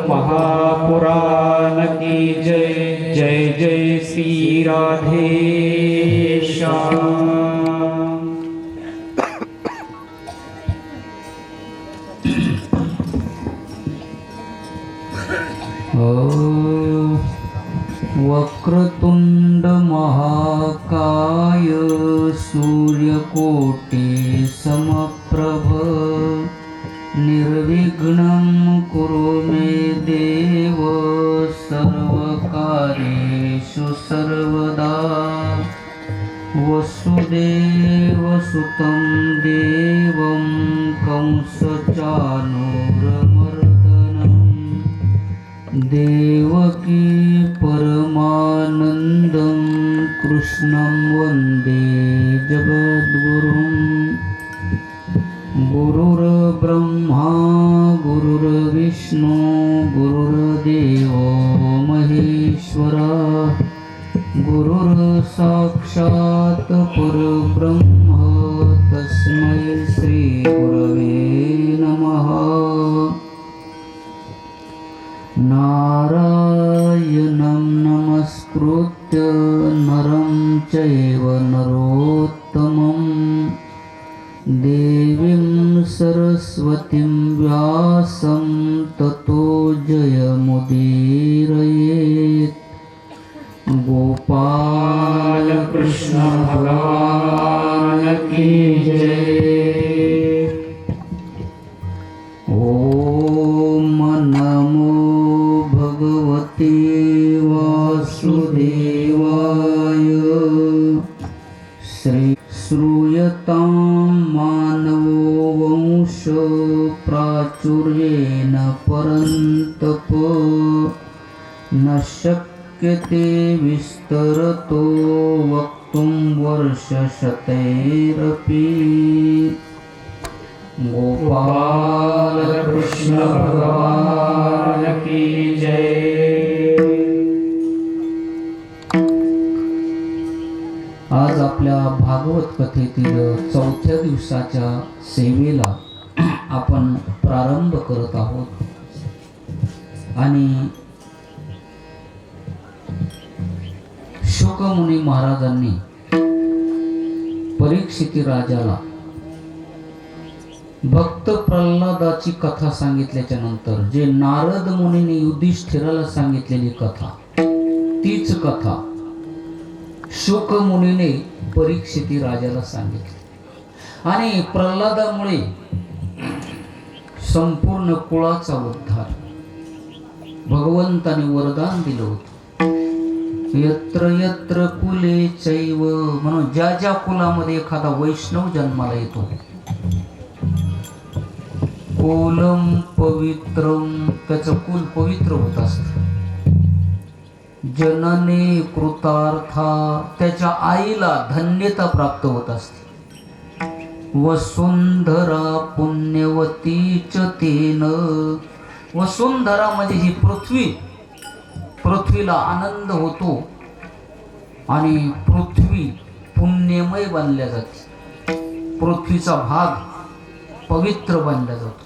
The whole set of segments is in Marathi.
महापुराण की जय। जय जय श्री राधे श्याम। वक्रतुंड महाकाय सूर्यकोटि समप्रभ निर्विघ्नं कुरु मे देव सर्वकार्येषु सर्वदा। वसुदेवसुतं देवं कंसचाणूरमर्दनं देवकी परमानन्दं कृष्णं वन्दे जगद्गुरुं। गुरुर्ब्रह्मा गुरुर्विष्णु गुरुर्देवो महेश्वरा। गुरुर्साक्षात् परब्रह्म तस्मै श्री गुरवे नमः। नारायणं नमस्कृत्य नरं चैव नरोत्तमं देवीं सरस्वतीं व्यासं ततो जयमुदीरयेत्। गोपाल कृष्ण भगवान की जय। ओम नमो भगवते वासुदेवाय। श्रूयतां मानवो वंश प्राचुर्येण परन्तप न शक्यते विस्तरतो वक्तुं वर्षशतैरपि। गोपाल कृष्ण भगवान की जय। आज आपल्या भागवत कथेतील चौथ्या दिवसाच्या सेवेला आपण प्रारंभ करत आहोत आणि शुकमुनी महाराजांनी परीक्षिती राजाला भक्त प्रल्हादाची कथा सांगितल्याच्या नंतर जे नारद मुनीने युधिष्ठिराला सांगितलेली कथा तीच कथा शुक मुनीने परीक्षिती राजाला सांगितली आणि प्रल्हादामुळे संपूर्ण कुळाचा उद्धार भगवंताने वरदान दिलं होतं। यत्र यत्र कुले चैव म्हणून ज्या ज्या कुलामध्ये एखादा वैष्णव जन्माला येतो कुलम पवित्रम त्याचं कुल पवित्र होत असतं। जनने कृतार्था त्याच्या आईला धन्यता प्राप्त होत असते। वसुंधरा पुण्यवती च तेन वसुंधरा म्हणजे ही पृथ्वीला आनंद होतो आणि पृथ्वी पुण्यमय बनल्या जाते। पृथ्वीचा भाग पवित्र बनला जातो।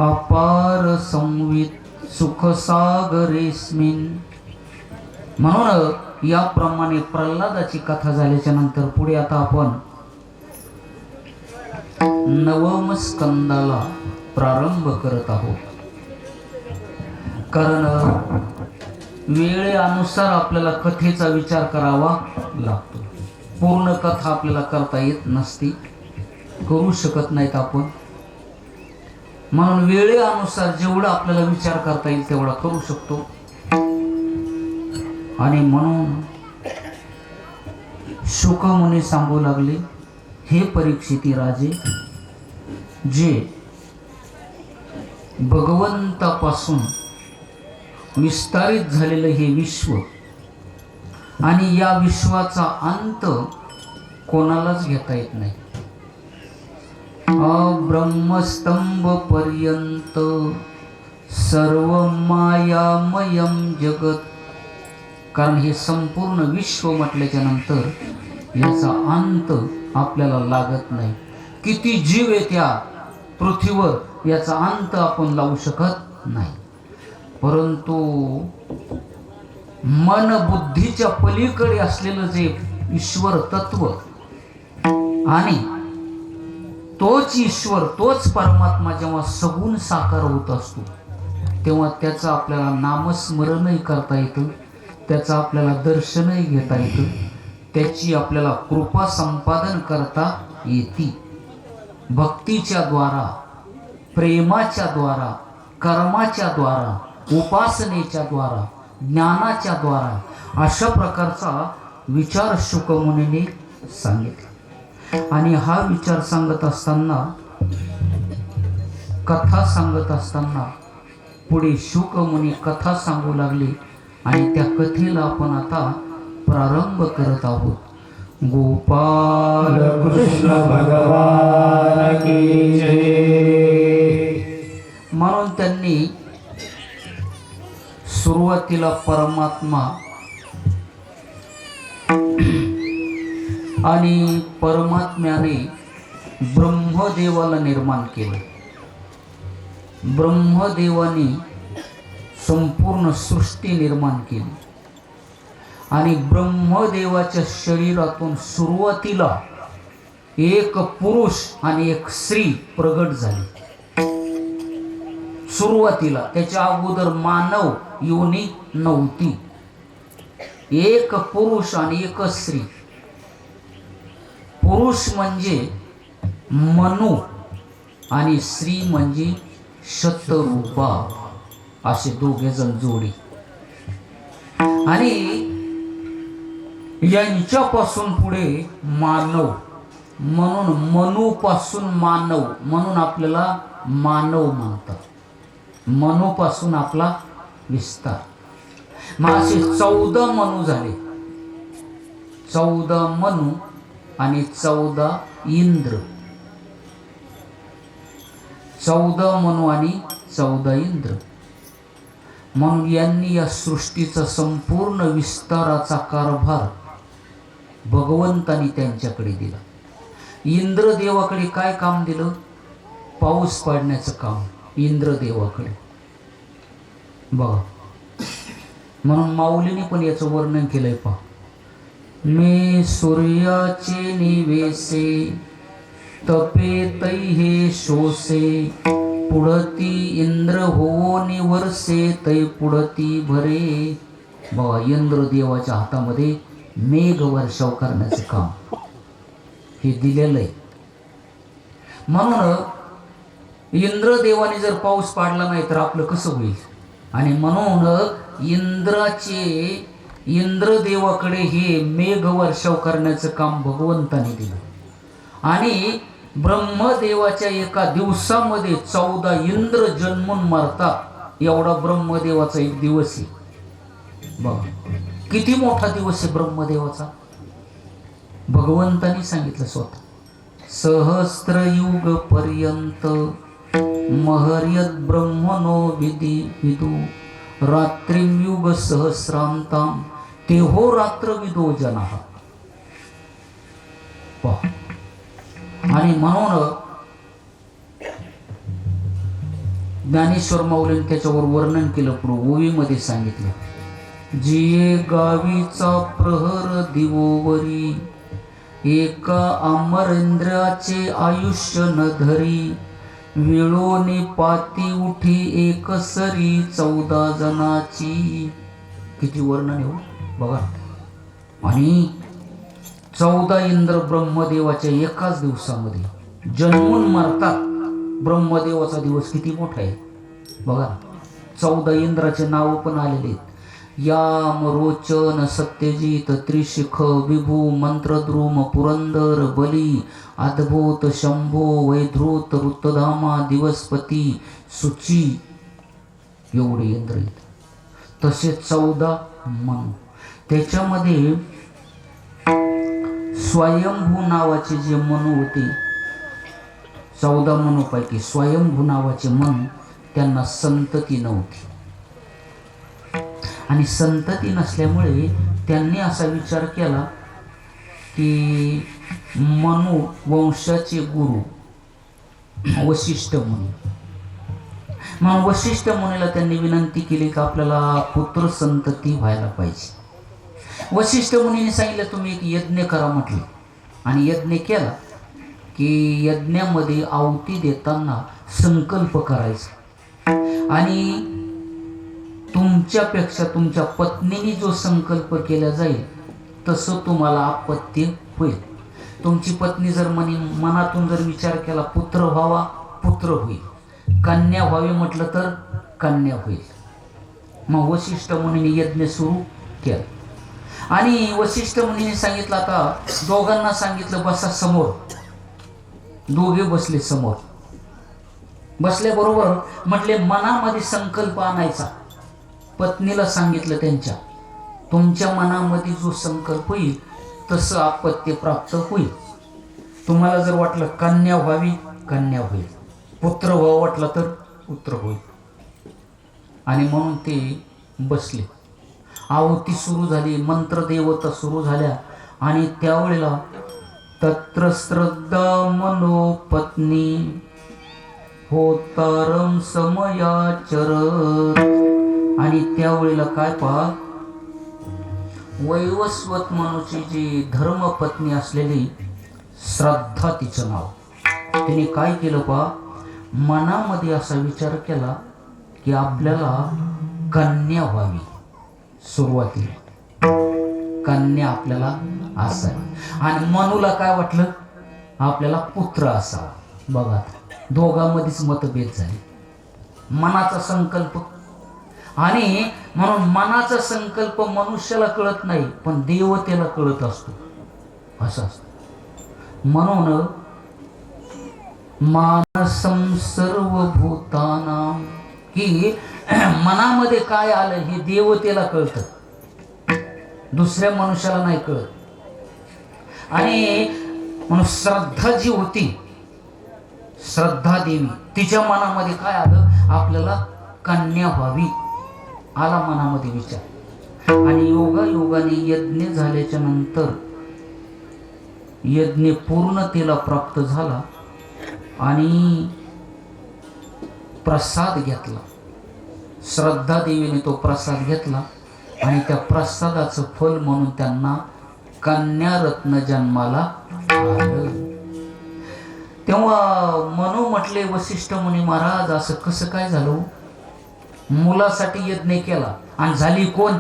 अपार संवित सुखसागरेस्मिन म्हणून याप्रमाणे प्रल्हादाची कथा झाल्याच्या नंतर पुढे आता आपण नवम स्कंदाला प्रारंभ करत आहोत। कारण वेळेनुसार आपल्याला कथेचा विचार करावा लागतो। पूर्ण कथा आपल्याला करता येत नसती, करू शकत नाहीत आपण, म्हणून वेळेनुसार जेवढा आपल्याला विचार करता येईल तेवढा करू शकतो। आणि म्हणून शुकमुनी सांगू लागले, हे परीक्षिती राजे, जे भगवंतापासून विस्तारित झालेलं हे विश्व आणि या विश्वाचा अंत कोणालाच घेता येत नाही। ब्रह्मस्तंभ पर्यंत सर्व मायामयम जगत, कारण हे संपूर्ण विश्व म्हटल्याच्या नंतर याचा अंत आपल्याला लागत नाही। किती जीव आहे त्या पृथ्वीवर याचा अंत आपण लावू शकत नाही, परंतु मन बुद्धीच्या पलीकडे असलेलं जे ईश्वर तत्व आणि तोच ईश्वर तोच परमात्मा जेव्हा सगुण साकार होत असतो तेव्हा त्याचं आपल्याला नामस्मरणही करता येतं, त्याचं आपल्याला दर्शनही घेता येतं, त्याची आपल्याला कृपा संपादन करता येते. भक्तीच्या द्वारा, प्रेमाच्या द्वारा, कर्माच्या द्वारा, उपासनेच्या द्वारा, ज्ञानाच्या द्वारा अशा प्रकारचा विचार शुक मुनीने सांगितला. आणि हा विचार सांगत असताना, कथा सांगत असताना पुढे शुक मुनी कथा सांगू लागले आणि त्या कथेला आपण आता प्रारंभ करत आहोत. गोपाल कृष्ण भगवान की जय. म्हणून त्यांनी सुरुवातीला परमात्मा आणि परमात्म्याने ब्रह्मदेवाला निर्माण केलं. ब्रह्मदेवाने संपूर्ण सृष्टी निर्माण केली आणि ब्रह्मदेवाच्या शरीरातून सुरुवातीला एक पुरुष आणि एक स्त्री प्रगट झाली. सुरुवातीला त्याच्या अगोदर मानव योनी नव्हती. एक पुरुष आणि एक स्त्री. पुरुष म्हणजे मनु आणि स्त्री म्हणजे शतरूपा, असे दोघे जण जोडी. आणि यांच्यापासून पुढे मानव, म्हणून मनूपासून मानव, म्हणून आपल्याला मानव म्हणतात. मनूपासून आपला विस्तार. मग असे 14 मनू झाले. 14 मनू आणि 14 इंद्र. 14 मनू आणि 14 इंद्र. म्हणून यांनी या सृष्टीचा संपूर्ण विस्ताराचा कारभार भगवंतानी त्यांच्याकडे दिला. इंद्रदेवाकडे काय काम दिलं? पाऊस पाडण्याचं काम इंद्रदेवाकडे. बघा, म्हणून माऊलीने पण याचं वर्णन केलंय. पहा, मी सूर्याचे निवेसे तपे तै हे शोसे पुढती इंद्र हो निवर्से तै पुढती भरे. बघा, इंद्रदेवाच्या हातामध्ये मेघ वर्षाव करण्याचं काम हे दिलेलं आहे. म्हणून इंद्रदेवाने जर पाऊस पाडला नाही तर आपलं कसं होईल? आणि म्हणून इंद्रदेवाकडे हे मेघ वर्षाव करण्याचं काम भगवंताने दिलं. आणि ब्रह्मदेवाच्या एका दिवसामध्ये 14 इंद्र जन्मून मरतात, एवढा ब्रह्मदेवाचा एक दिवस आहे. बघा किती मोठा दिवस आहे ब्रह्मदेवाचा. भगवंतानी सांगितलं स्वतः, सहस्त्रयुग पर्यंत महर्यत ब्रह्मनो विदू रात्रियुग सहस्रांताम तेहो रात्रविदो जनाः. आणि म्हणून ज्ञानेश्वर माऊलीने त्याच्यावर वर्णन केलं. पुढे ओवीमध्ये सांगितलं, जिये गावीचा प्रहर दिवोवरी एका अमरेंद्राचे आयुष्य न धरी वेळोने पाती उठी एकसरी 14 जनाची. किती वर्णन हो बघा. आणि 14 इंद्र ब्रह्मदेवाच्या एकाच दिवसामध्ये जन्मून मरतात. ब्रह्मदेवाचा दिवस किती मोठा आहे बघा. 14 इंद्राचे नाव पण आलेले आहेत. याम रोचन सत्यजित त्रिशिख विभू मंत्रद्रुम पुरंदर बली अद्भुत शंभो वैधृत ऋतधामा दिवसपती सुची, एवढे इंद्र आहेत. तसे 14 मनू. त्याच्यामध्ये स्वयंभू नावाचे जे मनू होते, 14 मनूपैकी स्वयंभू नावाचे मनू, त्यांना संतती नव्हती. आणि संतती नसल्यामुळे त्यांनी असा विचार केला की मनू वंशाचे गुरु वशिष्ठ मुनी, मग वशिष्ठ मुनीला त्यांनी विनंती केली की आपल्याला पुत्र संतती व्हायला पाहिजे. वशिष्ठ मुनीने सांगितलं तुम्ही एक यज्ञ करा म्हटले. आणि यज्ञ केला की यज्ञामध्ये आहुती देताना संकल्प करायचा आणि तुमच्यापेक्षा तुमच्या पत्नीने जो संकल्प केला जाईल तसं तुम्हाला अपत्य होईल. तुमची पत्नी जर मनातून जर विचार केला पुत्र व्हावा, पुत्र होईल. कन्या व्हावी म्हटलं तर कन्या होईल. मग वशिष्ठ मुनीने यज्ञ सुरू केला. आणि वशिष्ठ मुनीने सांगितलं आता दोघांना सांगितलं बसा समोर. दोघे बसले समोर. बसल्याबरोबर म्हटले मनामध्ये संकल्प आणायचा. पत्नीला सांगितलं त्यांच्या तुमच्या मनामध्ये जो संकल्प येईल तसं अपत्य प्राप्त होईल. तुम्हाला जर वाटलं कन्या व्हावी, कन्या होईल. पुत्र व्हावं वाटलं तर पुत्र होईल. आणि म्हणून ते बसले. आहुती सुरू झाली, मंत्रदेवता सुरू झाल्या. आणि त्यावेळेला तत्र श्रद्धा मनोपत्नी होतारम समयाचरत. आणि त्यावेळेला काय पहा, वैवस्वत मनुची जी धर्मपत्नी असलेली श्रद्धा तिचं नाव, तिने काय केलं पहा, मनामध्ये असा विचार केला की आपल्याला कन्या व्हावी. सुरुवातीला कन्या आपल्याला असावी. आणि मनूला काय वाटलं आपल्याला पुत्र असावा. बघा दोघांमध्येच मतभेद झाले. मनाचा संकल्प आणि म्हणून मनाचा संकल्प मनुष्याला कळत नाही पण देवतेला कळत असतो. असं असतं. म्हणून मानसम सर्वभूतानां की मनामध्ये काय आलं हे देवतेला कळतं, दुसऱ्या मनुष्याला नाही कळत. आणि म्हणून श्रद्धा जी होती, श्रद्धा देवी, तिच्या मनामध्ये काय आलं आपल्याला कन्या व्हावी आला मनामध्ये विचार. आणि योगायोगाने यज्ञ झाल्याच्या नंतर यज्ञ पूर्णतेला प्राप्त झाला आणि प्रसाद घेतला. श्रद्धा देवीने तो प्रसाद घेतला आणि त्या प्रसादाचं फल म्हणून त्यांना कन्यारत्न जन्माला आलं. तेव्हा मनू म्हटले वशिष्ठ मुनी महाराज असं कसं काय झालं, मुलासाठी यज्ञ केला आणि झाली कोण,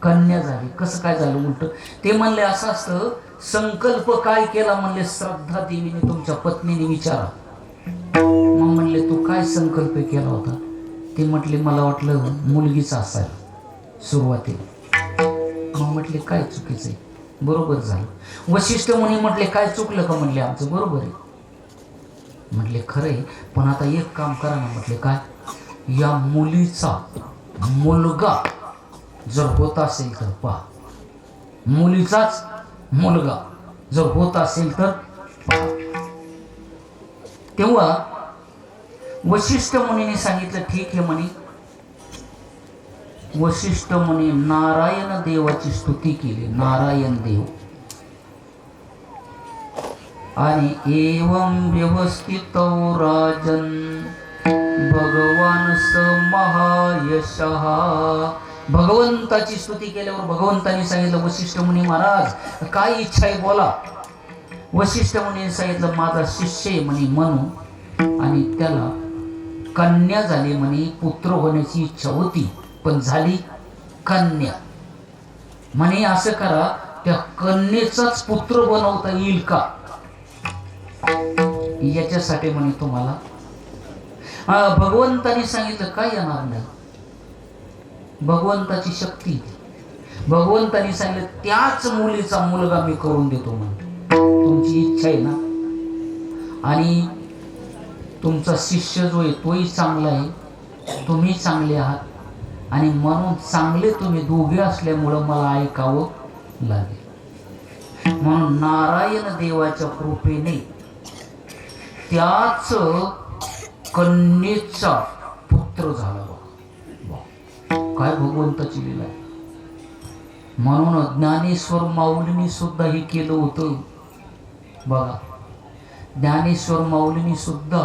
कन्या झाली, कसं काय झालं उलट. ते म्हणले असं असतं, संकल्प काय केला म्हणले श्रद्धा देवीने तुमच्या पत्नीने विचारा. मग म्हणले तू काय संकल्प केला होता. ते म्हटले मला वाटलं मुलगीच असायला सुरुवातीला. मग म्हटले काय चुकीचं आहे, बरोबर झालं. वशिष्ठ मुनी म्हटले काय चुकलं का, म्हणले आमचं बरोबर आहे. म्हटले खरं आहे पण आता एक काम करा ना. म्हटले काय, या मुलीचा मुलगा जर होत असेल तर पहा, मुलीचाच मुलगा जर होत असेल तर पहा. तेव्हा वशिष्ठ मुनीने सांगितलं ठीक आहे म्हणे. वशिष्ठ मुनी नारायण देवाची स्तुती केली, नारायण देव. आणि एवं व्यवस्थित राजन भगवान स महायशः. भगवंताची स्तुती केल्यावर भगवंताने सांगितलं वशिष्ठ मुनी महाराज काय इच्छा आहे बोला. वशिष्ठ मुनीने सांगितलं माझा शिष्य आहे म्हणे म्हणून, आणि त्याला कन्या झाली म्हणे. पुत्र होण्याची इच्छा होती पण झाली कन्या. म्हणे असं करा त्या कन्येचाच पुत्र बनवता येईल का, याच्यासाठी म्हणे तुम्हाला भगवंताने सांगितलं काय येणार नाही. भगवंताची शक्ती. भगवंताने सांगितलं त्याच मुलीचा मुलगा मी करून देतो म्हणे. तुमची इच्छा आहे ना, आणि तुमचा शिष्य जो आहे तोही चांगला आहे, तुम्ही चांगले आहात, आणि म्हणून चांगले तुम्ही दोघे असल्यामुळं मला ऐकावं लागेल. म्हणून नारायण देवाच्या कृपेने त्याच कन्येचा पुत्र झाला. काय भगवंताची लीला आहे. म्हणून ज्ञानेश्वर माऊलींनी सुद्धा हे केलं होतं. बघा ज्ञानेश्वर माऊलींनी सुद्धा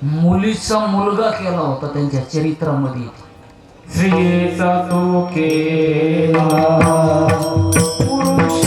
मुलीचा मुलगा केला होता त्यांच्या चरित्रामध्ये. स्त्रियेचा तो केला पुरुष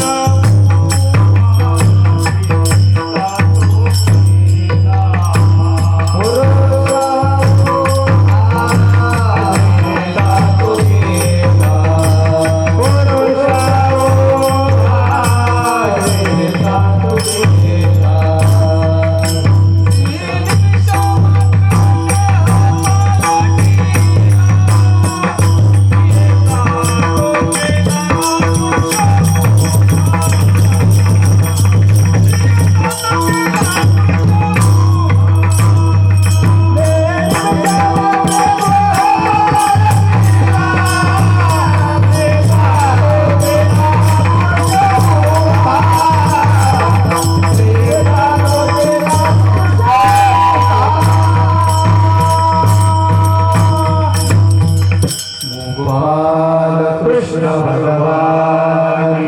कृष्ण भगवान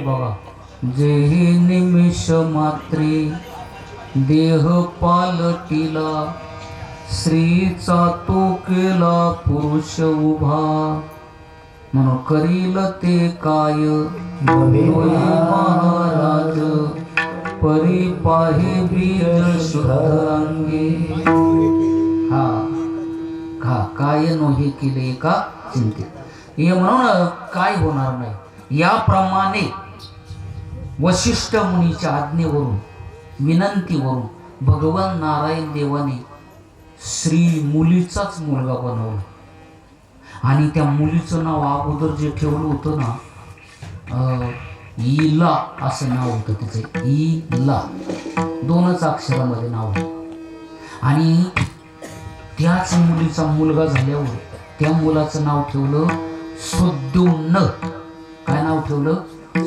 बघा, जेही निमिष मात्रे देह पालटिला, स्त्रीचा तो केला पुरुष उभा, म्हणून करील ते काय होई महाराज, परी पाहे बीज शुद्ध अंगे. हा हा काय नोहे केले का चिंतित, हे म्हणून काय होणार नाही. याप्रमाणे वशिष्ठ मुनीच्या आज्ञेवरून विनंतीवरून भगवान नारायण देवाने श्री मुलीचाच मुलगा बनवला. आणि त्या मुलीचं नाव अगोदर जे ठेवलं होतं ना, इला असं नाव होतं तिचं. इला 2च अक्षरामध्ये नाव आहे. आणि त्याच मुलीचा मुलगा झाल्यावर त्या मुलाचं नाव ठेवलं सुद्युम्न. काय नाव ठेवलं?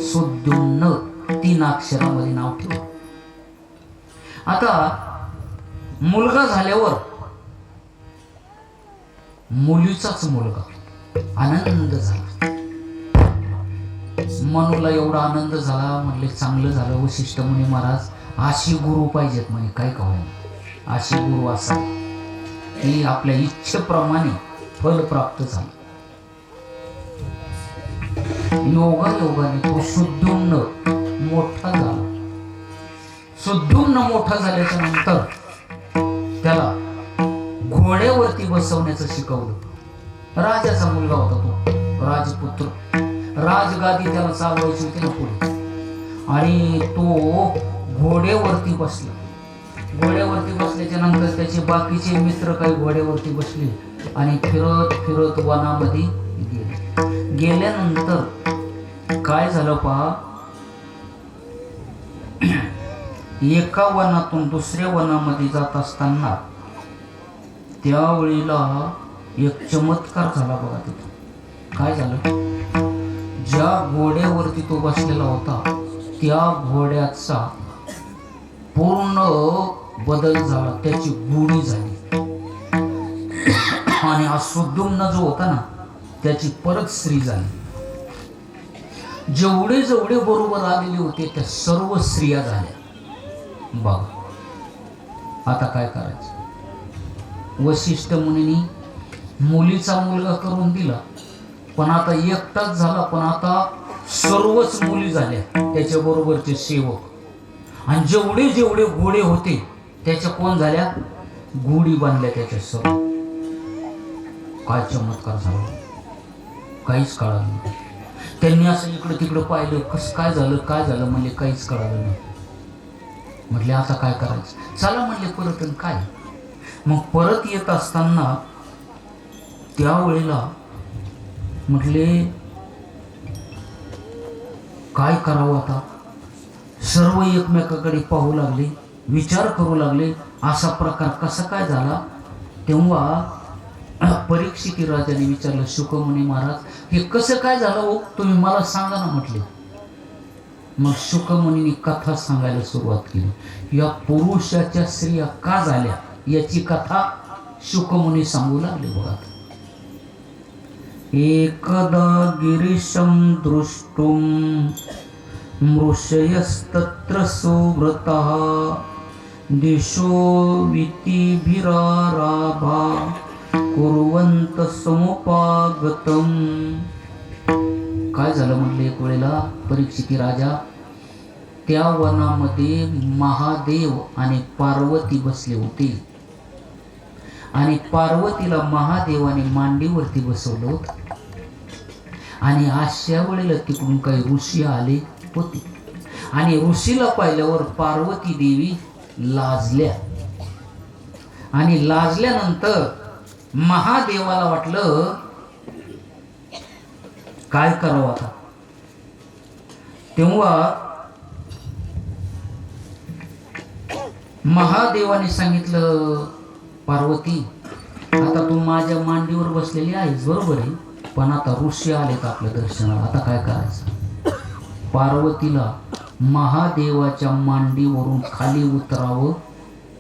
सुद्युम्न. 3 अक्षरामध्ये नाव ठेवलं. आता मुलगा झाल्यावर मुलीचाच मुलगा, आनंद झाला. मनूला एवढा आनंद झाला, म्हणले चांगलं झालं. वशिष्ठ मुनी महाराज अशी गुरु पाहिजेत म्हणे, काय कळलं अशी गुरु असा की आपल्या इच्छेप्रमाणे फल प्राप्त झालं. योगाने तो सुद्युम्न मोठा झाला. सुद्युम्न मोठा झाल्याच्या नंतर त्याला घोड्यावरती बसवण्याचं शिकवलं. राजाचा मुलगा होता तो, राजपुत्र. राजगादी त्याला चालवायची होती ना पुढे, आणि तो घोड्यावरती बसला. घोड्यावरती बसल्याच्या नंतर त्याचे बाकीचे मित्र काही घोड्यावरती बसले आणि फिरत फिरत वनामध्ये गेले. गेल्यानंतर काय झालं पहा, एका वनातून दुसऱ्या वनामध्ये जात असताना त्यावेळेला एक चमत्कार झाला बघा तिथं. काय झालं? ज्या घोड्यावरती तो बसलेला होता त्या घोड्याचा पूर्ण बदल झाला, त्याची गुढी झाली. आणि हा सुद्युम्न जो होता ना त्याची परत स्त्री झाली. जेवढे जेवढे बरोबर आलेले होते त्या सर्व स्त्रिया झाल्या. बघा आता काय करायचं. वशिष्ठ मुनींनी मुलीचा मुलगा करून दिला, पण आता एकटाच झाला, पण आता सर्वच मुली झाल्या त्याच्या बरोबरचे सेवक. आणि जेवढे जेवढे घोडे होते त्याच्या कोण झाल्या? गुढी बांधल्या त्याच्या सर्व. काय चमत्कार झाला, काहीच कळालं नाही. त्यांनी असं इकडं तिकडं पाहिलं, कसं काय झालं म्हणजे काहीच कळालं नाही. म्हटले आता काय करायचं, चला म्हणले परत. काय मग परत येत असताना त्यावेळेला म्हटले काय करावं आता. सर्व एकमेकाकडे पाहू लागले, विचार करू लागले असा प्रकार कसा काय झाला. तेव्हा परीक्षित राजाने विचारलं, शुकमुनी महाराज हे कसं काय झालं हो, तुम्ही मला सांगा ना म्हटले. मग शुकमुनींनी कथा सांगायला सुरुवात केली. या पुरुषाच्या स्त्रिया का झाल्या याची कथा शुकमुनी सांगू लागले. बघा, एकदा गिरीशं दृष्टुम मृषयस्तत्र सुव्रतः दिशो वितिभिराराभा कुर्वंत समुपागतम. काय झालं म्हटलं एक वेळेला परीक्षिती राजा, त्या वनामध्ये महादेव आणि पार्वती बसले होते आणि पार्वतीला महादेवाने मांडीवरती बसवलं होतं. आणि अशा वेळेला तिकडून काही ऋषी आले होते आणि ऋषीला पाहिल्यावर पार्वती देवी लाजल्या आणि लाजल्यानंतर महादेवाला वाटलं काय करावं आता. तेव्हा महादेवाने सांगितलं, पार्वती आता तू माझ्या मांडीवर बसलेली आहेस बरोबर आहे, पण आता ऋषी आलेत आपल्या दर्शनाला, आता काय करायचं. पार्वतीला महादेवाच्या मांडीवरून खाली उतरावं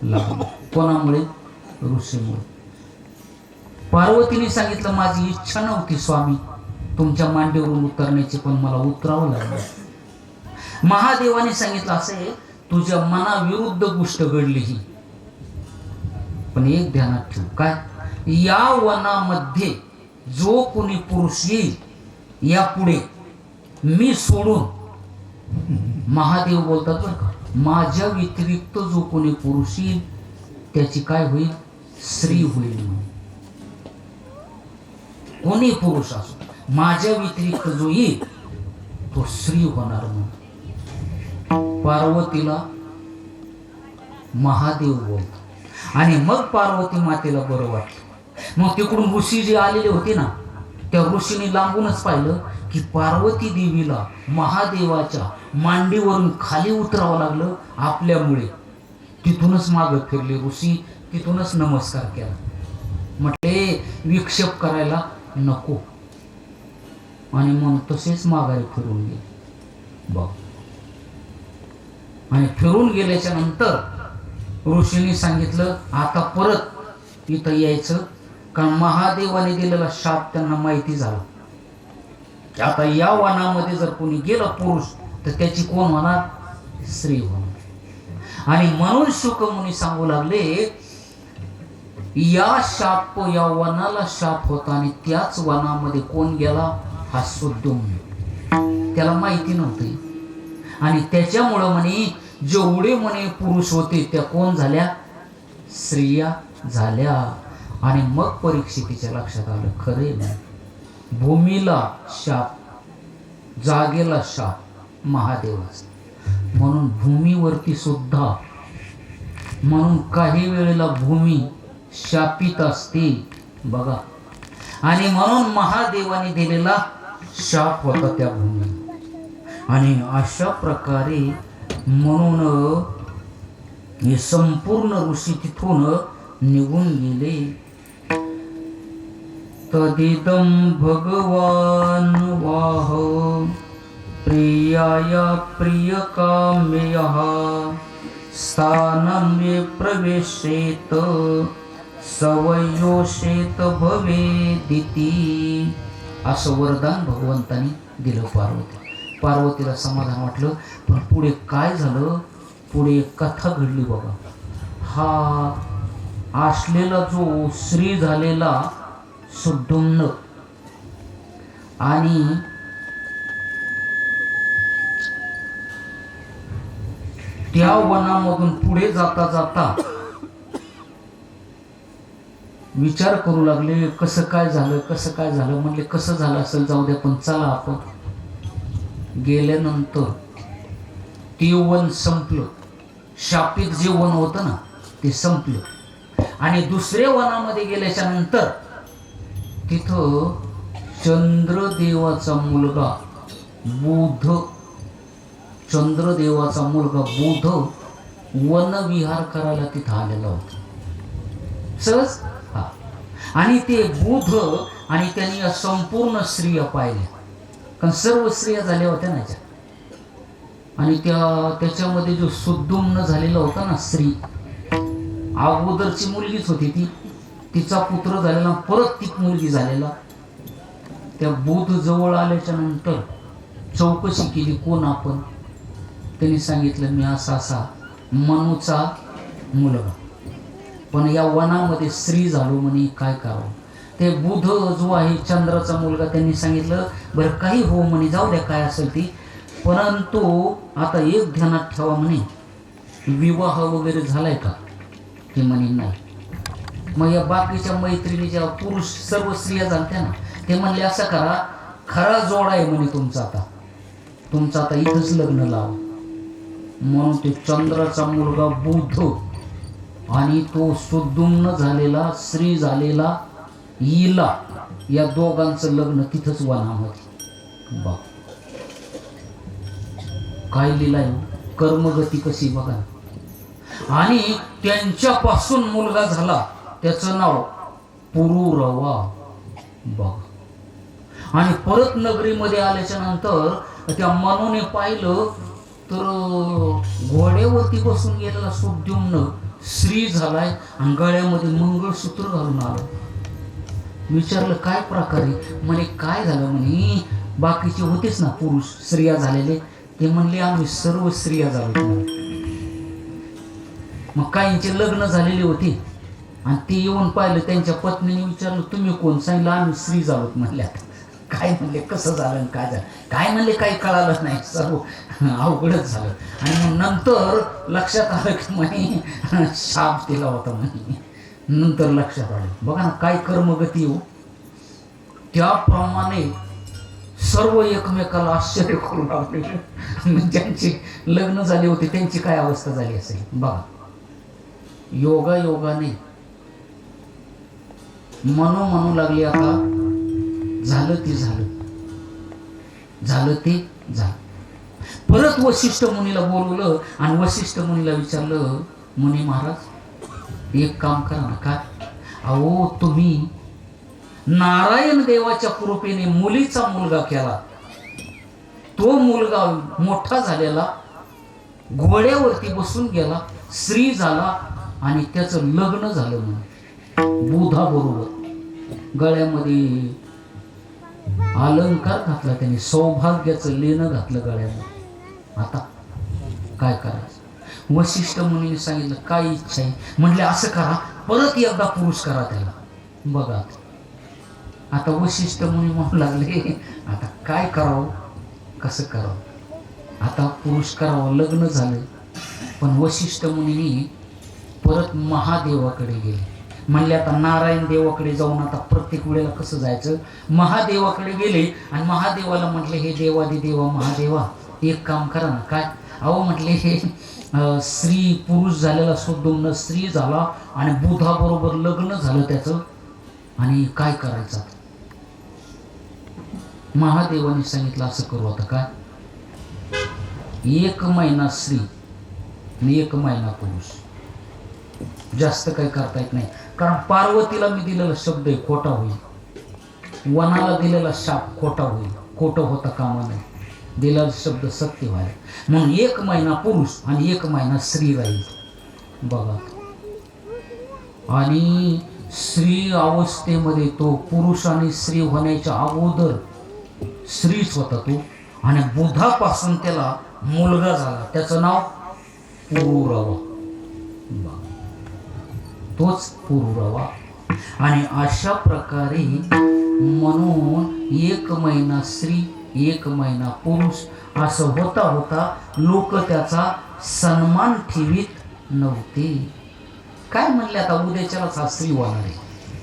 लागलं. कोणामुळे? ऋषीमुळे. पार्वतीने सांगितलं, माझी इच्छा नव्हती स्वामी तुमच्या मांडीवरून उतरण्याची, पण मला उतरावं लागलं. महादेवाने सांगितलं, असे तुझ्या मनाविरुद्ध गोष्ट घडली ही, पण एक ध्यानात ठेव. काय? या वनामध्ये जो कोणी पुरुष येईल यापुढे मी सोडून, महादेव बोलतात बरं का, माझ्या व्यतिरिक्त जो कोणी पुरुष येईल त्याची काय होईल? स्त्री होईल. कोणी पुरुष असो, माझ्या व्यतिरिक्त जो येईल तो स्त्री होणार म्हणून पार्वतीला महादेव बोलतात. आणि मग पार्वती मातेला बरं वाटलं. मग तिकडून ऋषी जे आलेले होते ना, त्या ऋषीने लांबूनच पाहिलं की पार्वती देवीला महादेवाच्या मांडीवरून खाली उतरावं लागलं आपल्यामुळे. तिथूनच मागं फिरले ऋषी, तिथूनच नमस्कार केला. म्हटले विक्षेप करायला नको, आणि मग तसेच माघारी फिरून गेले. बघ, आणि फिरून गेल्याच्या नंतर ऋषींनी सांगितलं आता परत इथं यायचं, कारण महादेवाने दिलेला शाप त्यांना माहिती झाला की आता या वनामध्ये जर कोणी गेलं पुरुष तर त्याची कोण होणार? स्त्री होणार. आणि म्हणून शुकमुनी सांगू लागले, या वनाला शाप होता आणि त्याच वनामध्ये कोण गेला? हा सुद्दुम्न. त्याला माहिती नव्हती. आणि त्याच्यामुळं म्हणे जेवढे म्हणे पुरुष होते त्या कोण झाल्या? स्त्रिया झाल्या. आणि मग परीक्षितीच्या लक्षात आलं, खरे नाही, भूमीला शाप, जागेला शाप महादेवाचा. म्हणून भूमीवरती सुद्धा, म्हणून काही वेळेला भूमी शापित असते बघा. आणि म्हणून महादेवाने दिलेला शाप होता त्या भूमी. आणि अशा प्रकारे म्हणून हे संपूर्ण ऋषी तिथून निघून गेले. तदिदं भगवान वाह प्रियाया प्रियकाम्यः स्थानं मे प्रवेशेत सवयोषेत भवेदिति. असं वरदान भगवंतानी दिलं पार्वतीला समाधान वाटलं. पण पुढे काय झालं? पुढे एक कथा घडली बघा. हा असलेला जो श्री झालेला सुद्दुम्न आणि त्या वनामधून पुढे जाता जाता विचार करू लागले, कसं काय झालं. म्हणले कसं झालं असेल जाऊ द्या, पण चला आपण. गेल्यानंतर ते वन संपलं. शापित जे वन होतं ना ते संपलं. आणि दुसऱ्या वनामध्ये गेल्याच्या नंतर तिथं चंद्रदेवाचा मुलगा बुध वनविहार करायला तिथं आलेला होता सहज. आणि ते बुध, आणि त्यांनी या संपूर्ण स्त्रिया पाहिल्या, कारण सर्व स्त्रिया झाल्या होत्या ना. आणि त्याच्यामध्ये जो सुद्दुम्न झालेला होता ना स्त्री, अगोदरची मुलगीच होती ती, तिचा पुत्र झालेला, परत ती मुलगी झालेला. त्या बुध जवळ आल्याच्या नंतर चौकशी केली, कोण आपण? त्यांनी सांगितलं, मी असा मनूचा मुलगा, पण या वनामध्ये स्त्री झालो म्हणे, काय करावं. ते बुध जो आहे चंद्राचा मुलगा, त्यांनी सांगितलं बरं काही हो म्हणे, जाऊ द्या काय असेल ती, परंतु आता एक ध्यानात ठेवा म्हणे, विवाह वगैरे झालाय का. ते म्हणे नाही. मग या बाकीच्या मैत्रिणी ज्या पुरुष सर्व स्त्रिया झाल्या ना, ते म्हणले असं करा, खरा जोडा आहे म्हणे तुमचा आता इथंच लग्न लावा. म्हणून ते चंद्राचा मुलगा बुध आणि तो सुदुम्न झालेला स्त्री झालेला इला, या दोघांचं लग्न तिथंच वनामध्ये. बा काय लिहिलंय, कर्मगती कशी बघा. आणि त्यांच्यापासून मुलगा झाला, त्याचं नाव पुरुरवा. बघा. आणि परत नगरीमध्ये आल्याच्या नंतर त्या मनूने पाहिलं तर घोड्यावरती बसून गेलेला सुद्युम्न स्त्री झालाय आणि गळ्यामध्ये मंगळसूत्र घालून आलं. विचारलं काय प्रकारे. म्हणे काय झालं म्हणे, बाकीचे होतेच ना पुरुष स्त्रिया झालेले, ते म्हणले आम्ही सर्व स्त्रिया झालो. मग काहींचे लग्न झालेले होते आणि ते येऊन पाहिलं, त्यांच्या पत्नीने विचारलं तुम्ही कोण. सांगितलं आम्ही स्त्री झालोत. म्हणल्या काय म्हणले, कसं झालं काय झालं, काय म्हणले काही कळालं नाही, सर्व अवघडच झालं. आणि मग नंतर लक्षात आलं की म्हणे शाप दिला होता म्हणे. नंतर लक्षात आलं. बघा ना काय कर्मगती हो. त्याप्रमाणे सर्व एकमेकाला आश्चर्य करू लागले. ज्यांचे लग्न झाले होते त्यांची काय अवस्था झाली असेल बघा. योगाने म्हणू लागली, आता झालं ते झालं. परत वशिष्ठ मुनीला बोलवलं आणि वशिष्ठ मुनीला विचारलं, मुनी महाराज एक काम करा ना. काय. अहो तुम्ही नारायण देवाच्या कृपेने मुलीचा मुलगा केला, तो मुलगा मोठा झालेला घोड्यावरती बसून गेला, स्त्री झाला आणि त्याचं लग्न झालं म्हणे बुधाबरोबर. गळ्यामध्ये अलंकार घातला त्याने, सौभाग्याचं लेणं घातलं गळ्यामध्ये. आता काय करायचं. वशिष्ठ मुनीने सांगितलं काय इच्छा आहे. म्हटले असं करा, परत एकदा पुरुष करा त्याला. बघा आता वशिष्ठ मुनी म्हणू लागले आता काय करावं, कसं करावं. आता पुरुष करावं, लग्न झालं. पण वशिष्ठ मुनीने परत महादेवाकडे गेले. म्हणले आता नारायण देवाकडे जाऊन आता प्रत्येक वेळेला कसं जायचं. महादेवाकडे गेले आणि महादेवाला म्हटले हे देवादी देवा महादेवा एक काम करा ना. काय. अहो म्हटले हे स्त्री पुरुष झालेला सुद्धा स्त्री झाला आणि बुधाबरोबर लग्न झालं त्याचं, आणि काय करायचं. महादेवाने सांगितलं असं करू आता काय, 1 महिना स्त्री आणि 1 महिना पुरुष, जास्त काही करता येत नाही. कारण पार्वतीला मी दिलेला शब्द आहे खोटा होईल, वनाला दिलेला शाप खोटा होईल, खोटं होता कामा नाही, दिलेला शब्द सत्य व्हायला. म्हणून 1 महिना पुरुष आणि 1 महिना स्त्री राहील. बघा. आणि स्त्री अवस्थेमध्ये तो पुरुष आणि स्त्री होण्याच्या अगोदर स्त्रीच होता तो, आणि बुधापासून त्याला मुलगा झाला, त्याचं नाव पुरुरवा. तोच पुरुरवा. आणि अशा प्रकारे म्हणून 1 महिना स्त्री 1 महिना पुरुष असं होता होता लोक त्याचा सन्मान ठेवीत नव्हते. काय म्हणले आता उद्याच्यालाच हा स्त्री होणार आहे,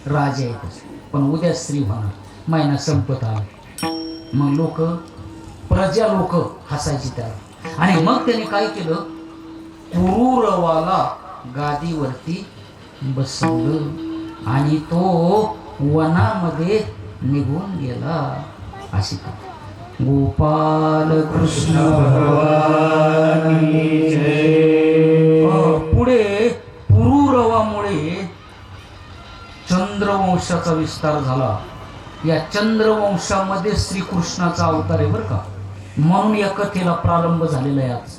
राजा आहे पण उद्या स्त्री होणार, महिना संपत आला. मग प्रजा लोक हसायची त्याला. आणि मग त्याने काय केलं, पुरुरवाला गादीवरती बसवलं आणि तो वनामध्ये निघून गेला. अशी गोपाल कृष्ण भगवान की जय. पुढे पुरुरवामुळे चंद्रवंशाचा विस्तार झाला. या चंद्रवंशामध्ये श्रीकृष्णाचा अवतार आहे बरं का, म्हणून या कथेला प्रारंभ झालेला आहे आज.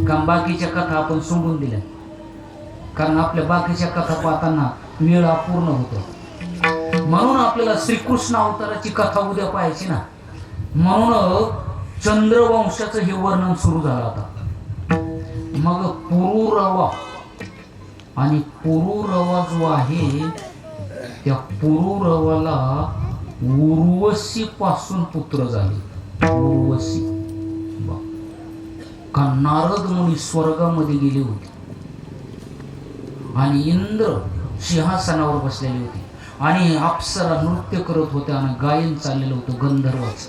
कारण बाकीच्या कथा आपण सोडून दिल्या, कारण आपल्या बाकीच्या कथा पाहताना वेळ अपूर्ण होतो. म्हणून आपल्याला श्रीकृष्ण अवताराची कथा उद्या पाहायची ना, म्हणून चंद्रवंशाचं हे वर्णन सुरू झालं आता. मग पुरुरवा आणि पुरुरवा जो आहे त्या पुरुरवाला उर्वशी पासून पुत्र झाले. उर्वशी का नारद मुनी स्वर्गामध्ये गेले होते आणि इंद्र सिंहासनावर बसलेले होते आणि अप्सरा नृत्य करत होत्या आणि गायन चाललेलं होतं गंधर्वाचं.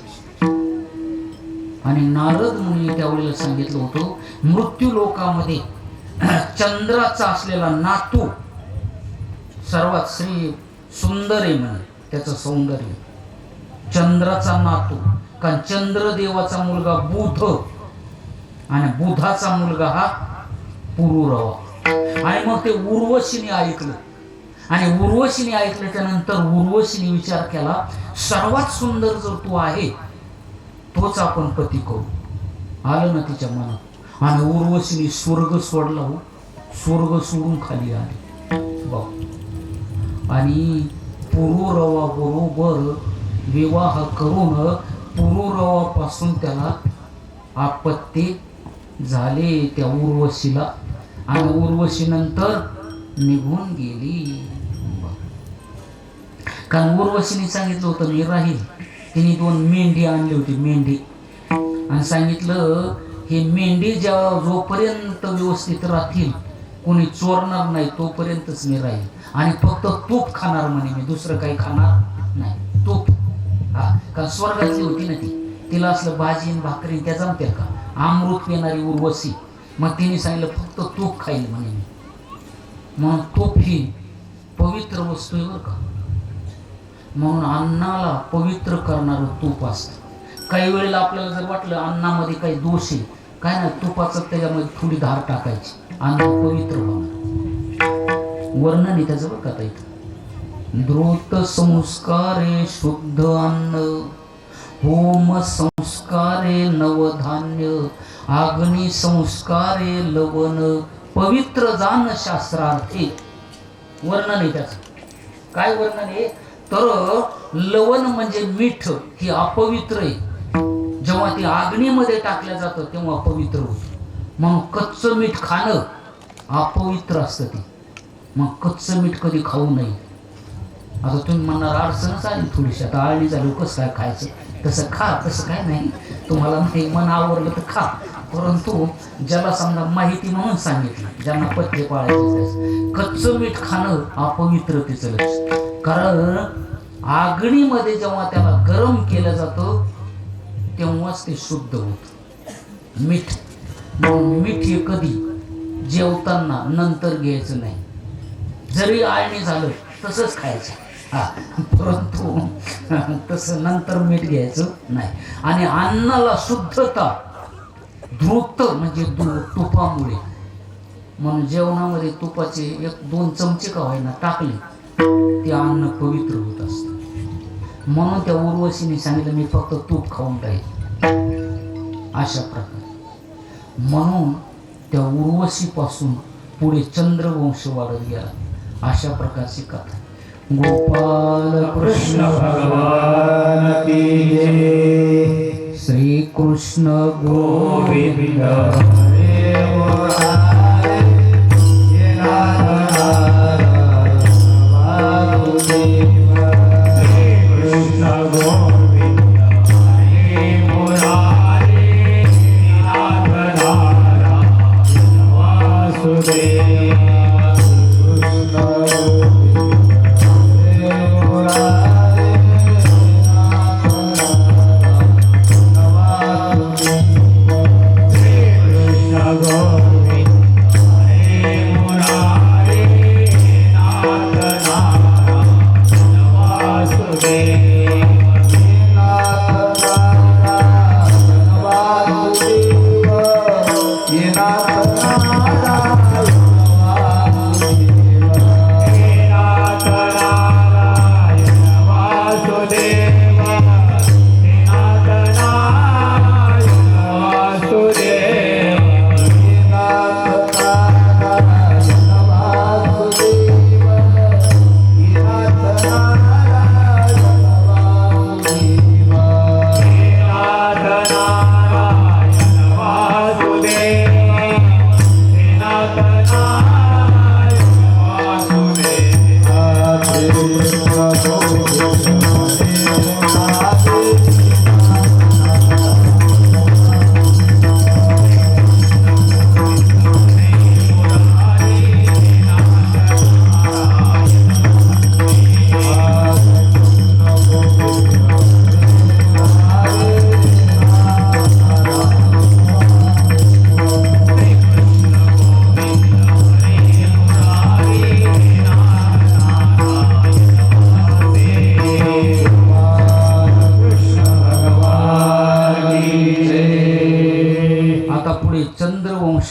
आणि नारद मुनी त्यावेळेला सांगितलं होतं मृत्यू लोकामध्ये चंद्राचा असलेला नातू सर्वात सुंदर आहे म्हणे. त्याचं सौंदर्य चंद्राचा नातू, कारण चंद्रदेवाचा मुलगा बुध आणि बुधाचा मुलगा हा पुरुरवा. आणि मग ते उर्वशीने ऐकलं आणि उर्वशीने ऐकल्याच्या नंतर उर्वशीने विचार केला सर्वात सुंदर जर तू आहे तोच आपण पती करू. आलं ना तिच्या मनात. आणि उर्वशीने स्वर्ग सोडला. हो, स्वर्ग सोडून खाली आले आणि पुरुरवा बरोबर विवाह करून पुरुरवापासून त्याला आपत्ती झाले त्या उर्वशीला. आणि उर्वशी नंतर निघून गेली. कारण उर्वशीने सांगितलं होतं मी राहील. तिने 2 मेंढी आणली होती, मेंढी, आणि सांगितलं हे मेंढी जोपर्यंत व्यवस्थित राहतील कोणी चोरणार नाही तोपर्यंतच मी राहील. आणि फक्त तूप खाणार म्हणे मी, दुसरं काही खाणार नाही. तूप हा, कारण स्वर्गातली होती ना ती, तिला असलं भाजी भाकरी त्या जमत्या का. अमृत पिणारी उर्वशी. मग तिने सांगितलं फक्त तूप खाईल म्हणे मी. म्हणून तूप ही पवित्र वस्तू आहे बरं का. म्हणून अन्नाला पवित्र करणारं तूप असतं. काही वेळेला आपल्याला जर वाटलं अन्नामध्ये काही दोष आहे काय ना, तुपाचं त्याच्यामध्ये थोडी धार टाकायची, अन्न पवित्र होणार. वर्णन आहे त्याचं बरं का इथं. द्रोत संस्कारे शुद्ध अन्न, होम संस्कारे नवधान्य, अग्नी संस्कारे लवण, पवित्र जाण शास्त्रार्थे. वर्णन आहे त्याचं. काय वर्णन आहे तर लवण म्हणजे मीठ ही अपवित्र आहे. जेव्हा ती अग्नीमध्ये टाकल्या जातं तेव्हा अपवित्र होतं. मग कच्चं मीठ खाणं अपवित्र असतं ते. मग कच्चं मीठ कधी खाऊ नये. आता तुम्ही म्हणणार अडचणच आली थोडीशी, आता आळणी झाली कसं काय खायचं. तसं खा, तसं काय नाही. तुम्हाला नाही मन आवडलं तर खा, परंतु ज्याला समजा माहिती म्हणून सांगितलं, ज्यांना पथ्य पाळायचे कच्चं मीठ खाणं अपवित्रतेचं लक्ष. कारण आगणीमध्ये जेव्हा त्याला गरम केलं जातं तेव्हाच ते शुद्ध होतं मीठ. म्हणून मीठ हे कधी जेवताना नंतर घ्यायचं नाही. जरी आळणी झालं तसंच खायचं हा, परंतु तसं नंतर मीठ घ्यायचं नाही. आणि अन्नाला शुद्धता द्रुत म्हणजे तुपामुळे. म्हणून जेवणामध्ये तुपाचे 1-2 चमचे का होईना टाकले ते अन्न पवित्र होत असतं. म्हणून त्या उर्वशीने सांगितलं मी फक्त तूप खाऊन राहील अशा प्रकारे. म्हणून त्या उर्वशीपासून पुढे चंद्रवंश वाढत गेला. अशा प्रकारची कथा. गोपाल कृष्ण भगवान की जय. श्री कृष्ण गोविंद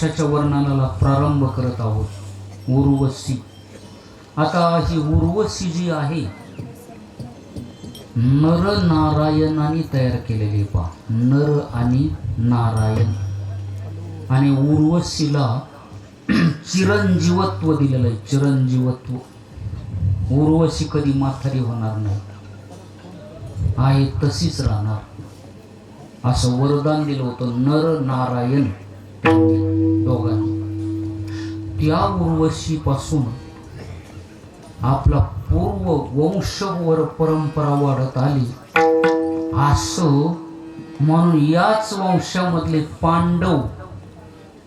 वंशाच्या वर्णनाला प्रारंभ करत आहोत. उर्वशी. आता ही उर्वशी जी आहे नर नारायणाने तयार केलेली पहा. नर आणि नारायण. आणि उर्वशीला चिरंजीवत्व दिलेलं आहे. चिरंजीवत्व. उर्वशी कधी म्हातारी होणार नाही, आहे तशीच राहणार असं वरदान दिलं होतं नर नारायण दोघांनी. त्या उर्वशीपासून आपला पूर्व वंशवर परंपरा वाढत आली असं म्हणून याच वंशामधले पांडव,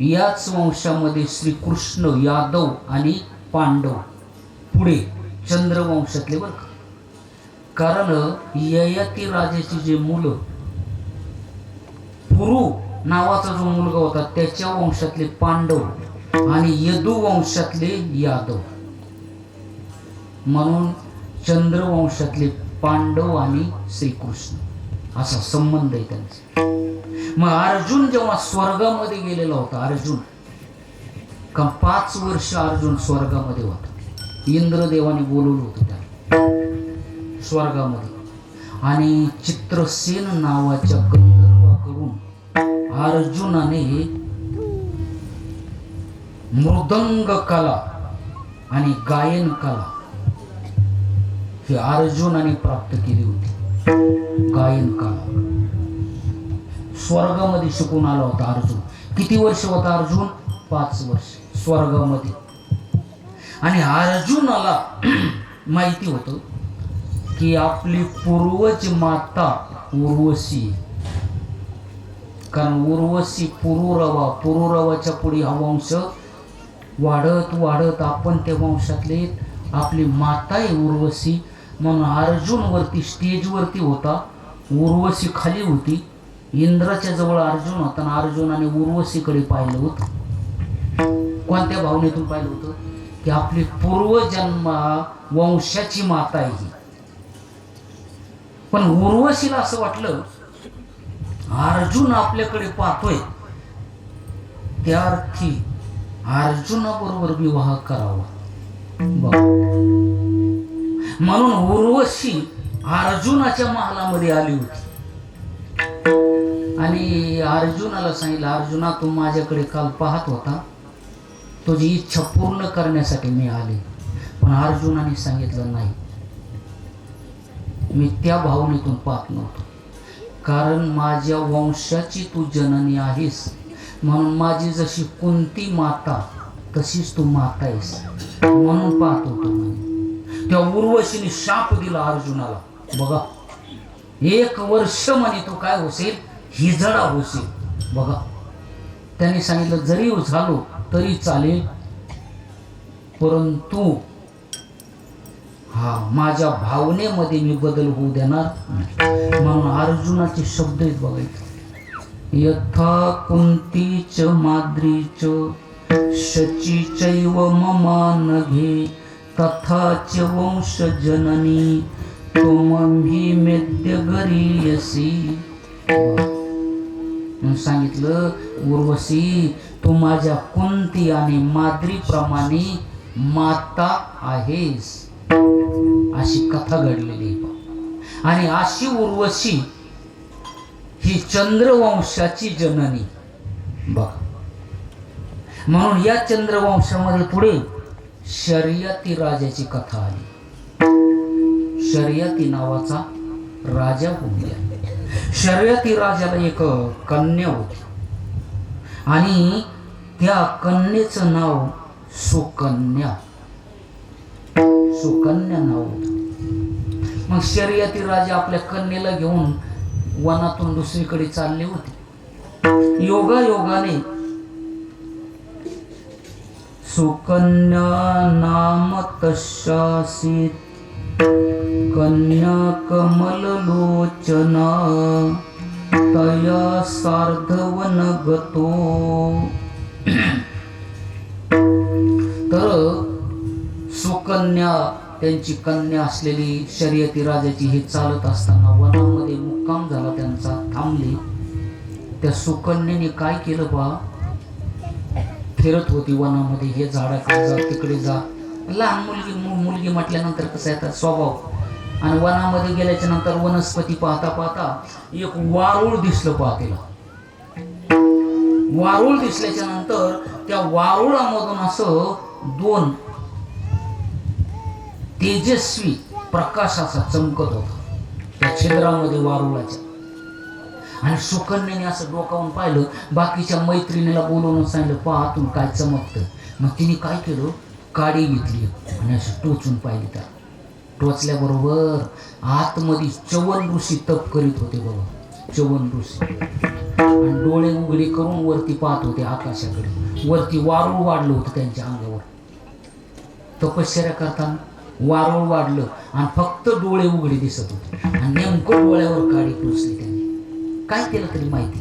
याच वंशामध्ये श्रीकृष्ण, यादव आणि पांडव पुढे चंद्रवंशातले बरं का. कारण ययाती राजाची जे मुलं, पुरु नावाचा जो मुलगा होता त्याच्या वंशातले पांडव आणि यदु वंशातले यादव, म्हणून चंद्रवंशातले पांडव आणि श्रीकृष्ण असा संबंध आहे त्यांचा. मग अर्जुन जेव्हा स्वर्गामध्ये गेलेला होता, अर्जुन का 5 वर्ष अर्जुन स्वर्गामध्ये होता. इंद्रदेवाने बोलवलं होतं त्याला स्वर्गामध्ये. आणि चित्रसेन नावाच्या गंधर्वाकडून अर्जुनाने मृदंग कला आणि गायन कला ही अर्जुनाने प्राप्त केली होती. गायन कला स्वर्गामध्ये शिकून आला होता अर्जुन. किती वर्ष होता अर्जुन? 5 वर्ष स्वर्गामध्ये. आणि अर्जुनाला माहिती होतं की आपली पूर्वज माता उर्वशी, कारण उर्वशी पुरुरवा, पुरुरवाच्या पुढे हा वंश वाढत वाढत आपण त्या वंशातले आपली माता आहे उर्वशी. म्हणून अर्जुन वरती स्टेजवरती होता, उर्वशी खाली होती. इंद्राच्या जवळ अर्जुन होता आणि अर्जुनाने उर्वशीकडे पाहिलं होतं. कोणत्या भावनेतून पाहिलं होतं? की आपली पूर्वजन्म वंशाची माता आहे ही. पण उर्वशीला असं वाटलं अर्जुन आपल्याकडे पाहतोय, त्या अर्थी अर्जुनाबरोबर विवाह करावा. म्हणून उर्वशी अर्जुनाच्या महालामध्ये आली होती आणि अर्जुनाला सांगितलं, अर्जुना तू माझ्याकडे काल पाहत होता, तुझी इच्छा पूर्ण करण्यासाठी मी आले. पण अर्जुनाने सांगितलं नाही, मी त्या भावनेतून पाहत नव्हतो, कारण माझ्या वंशाची तू जननी आहेस, म्हणून माझी जशी कुंती माता तशीच तू माता आहेस म्हणून पाहत होतो म्हणे. त्या उर्वशीने शाप दिला अर्जुनाला. बघा 1 वर्ष म्हणे तू काय होशील? हिजडा होशील. बघा त्याने सांगितलं जरी झालो तरी चालेल, परंतु हा माझ्या भावनेमध्ये मी बदल होऊ देणार. म्हणून अर्जुनाचे शब्द आहेत बघायचे. यथा कुंतीच माद्रीच शचीचैव ममान घे तथाच वंश जननी त्वमही मेद्य गरीयसी. सांगितलं उर्वशी तू माझ्या कुंती आणि माद्री प्रमाणे माता आहेस, अशी कथा घडलेली. आणि अशी उर्वशी ही चंद्रवंशाची जननी. बघ म्हणून या चंद्रवंशामध्ये पुढे शर्यती राजाची कथा आली. शर्यती नावाचा राजा होऊन गेला. शर्यती राजाला एक कन्या होती आणि त्या कन्येचं नाव सुकन्या. सुकन्या नाव होतं. मग शर्यती राजा आपल्या कन्येला घेऊन वनातून दुसरीकडे चालले होते. योगायोगाने सुकन्या नाम तस्यासीत कन्या कमललोचना तया सार्धवन गतो. तर सुकन्या त्यांची कन्या असलेली शर्यती राजाची हे चालत असताना वनामध्ये मुक्काम झाला त्यांचा, थांबले. त्या सुकन्याने काय केलं बा, फिरत होती वनामध्ये, हे झाडाकडे जा तिकडे जा. लहान मुलगी म्हटल्यानंतर कसं आहे आता स्वभाव. आणि वनामध्ये गेल्याच्या नंतर वनस्पती पाहता पाहता एक वारूळ दिसलं पाहतेला. वारूळ दिसल्याच्या नंतर त्या वारुळामधून असं दोन तेजस्वी प्रकाश असा चमकत होता त्या छिद्रामध्ये वारुळाच्या. आणि सुकन्याने असं डोकावून पाहिलं, बाकीच्या मैत्रिणीला बोलवून सांगितलं, पहा तुम्ही काय चमकतं. मग तिने काय केलं, काडी घेतली आणि अशी टोचून पाहिली. त्या टोचल्याबरोबर आतमध्ये च्यवन ऋषी तप करीत होते बघा, च्यवन ऋषी. आणि डोळे उघडे करून वरती पाहत होते आकाशाकडे. वरती वारूळ वाढलं होतं त्यांच्या अंगावर. तपश्चर्या करताना वारूळ वाढलं आणि फक्त डोळे उघडे दिसत होते. आणि नेमकं डोळ्यावर काडी टोचली त्यांनी. काय केलं तरी माहिती,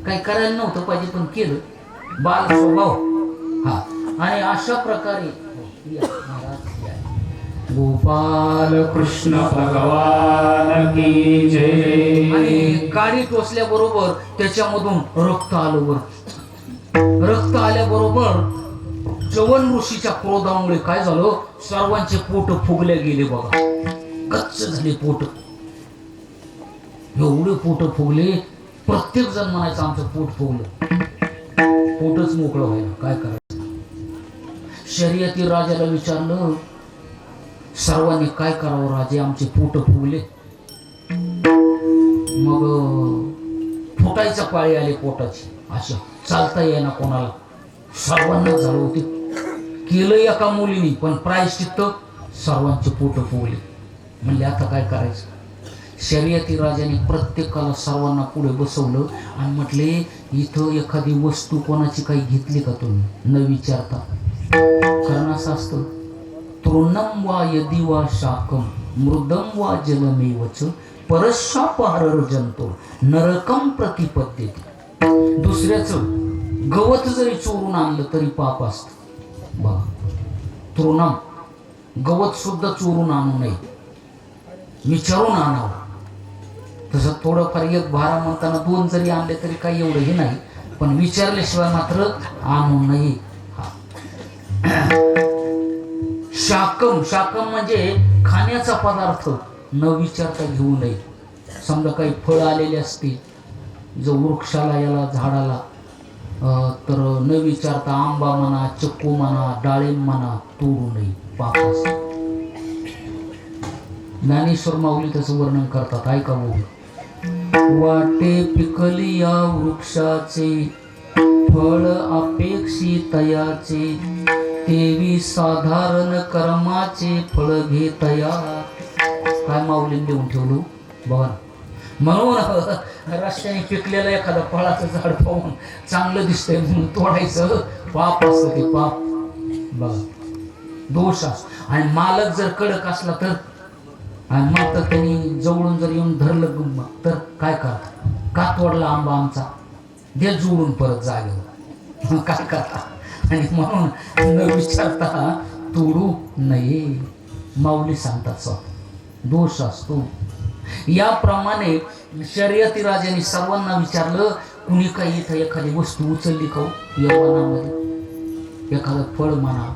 काही करायला नव्हतं पाहिजे पण केलं. बाल स्वभाव हा. आणि अशा प्रकारे गोपाल कृष्ण भगवान की जय. आणि काडी टोचल्याबरोबर त्याच्यामधून रक्त आलं वर. रक्त आल्याबरोबर च्यवन ऋषीच्या क्रोधामुळे काय झालं, सर्वांचे पोट फुगले गेले बघा. गच्च झाले पोट. एवढे पोट फुगले, प्रत्येक जण म्हणायचं आमचं पोट फुगलं. पोटच मोकळं व्हायला, काय करायचं. शर्यती राजाला विचारलं, सर्वांनी काय करावं राजे, आमचे पोट फुगले. मग फुटायचा पाळी आली पोटाची. अशा चालता येईना कोणाला, सर्वांना झालं होते. केलं एका मुलीने, पण प्रायश्चित्त सर्वांचे पोट फुगले. म्हणले आता काय करायचं. शर्यती राजाने प्रत्येकाला सर्वांना पुढे बसवलं आणि म्हटले, इथं एखादी वस्तू कोणाची काही घेतली का तुम्ही, न विचारता. कारण असं असतं, तृणम वा यदि वा शाकम मृदम वा जलमेवच परशापहार जंतो नरकम प्रतिपद्यते. दुसऱ्याचं गवत जरी चोरून आणलं तरी पाप असतं बघा. तृणम, गवत सुद्धा चोरून आणू नये, विचारून आणावं. तसं थोडंफार एक भारा म्हणताना दोन जरी आणले तरी काही एवढं हे नाही, पण विचारल्याशिवाय मात्र आणू नये. शाकम, शाकम म्हणजे खाण्याचा पदार्थ न विचारता घेऊ नये. समजा काही फळ आलेले असते, जो वृक्षाला याला झाडाला, तर न विचारता आंबा म्हणा, चिक्कू म्हणा, डाळिंब म्हणा तोडू नये, पाप असते. ज्ञानेश्वर माऊली त्याचं वर्णन करतात, ऐका बघू. वाटे पिकली या वृक्षाचे फळ अपेक्षितयाचे, तेवी साधारण कर्माचे फळ घेतया. काय माऊलीने देऊन ठेवलं बघा. म्हणून रस्त्याने पिकलेलं एखादं फळाचं झाड पाहून चांगलं दिसतंय म्हणून तोडायचं, पाप असतं ते, पाप बघा, दोष असतो. आणि मालक जर कडक असला तर, आणि मग तर त्यांनी जवळून जर येऊन धरलं तर काय करतात, का तोडला आंबा आमचा, दे जोडून परत जागेवर, काय करता. आणि म्हणून न विचारता तोडू नये, माऊली सांगतात स्वतः, दोष असतो. याप्रमाणे शर्यती राजाने सर्वांना विचारलं, कुणी काही इथं एखादी वस्तू उचलली का या वनामध्ये, एखादं फळ म्हणा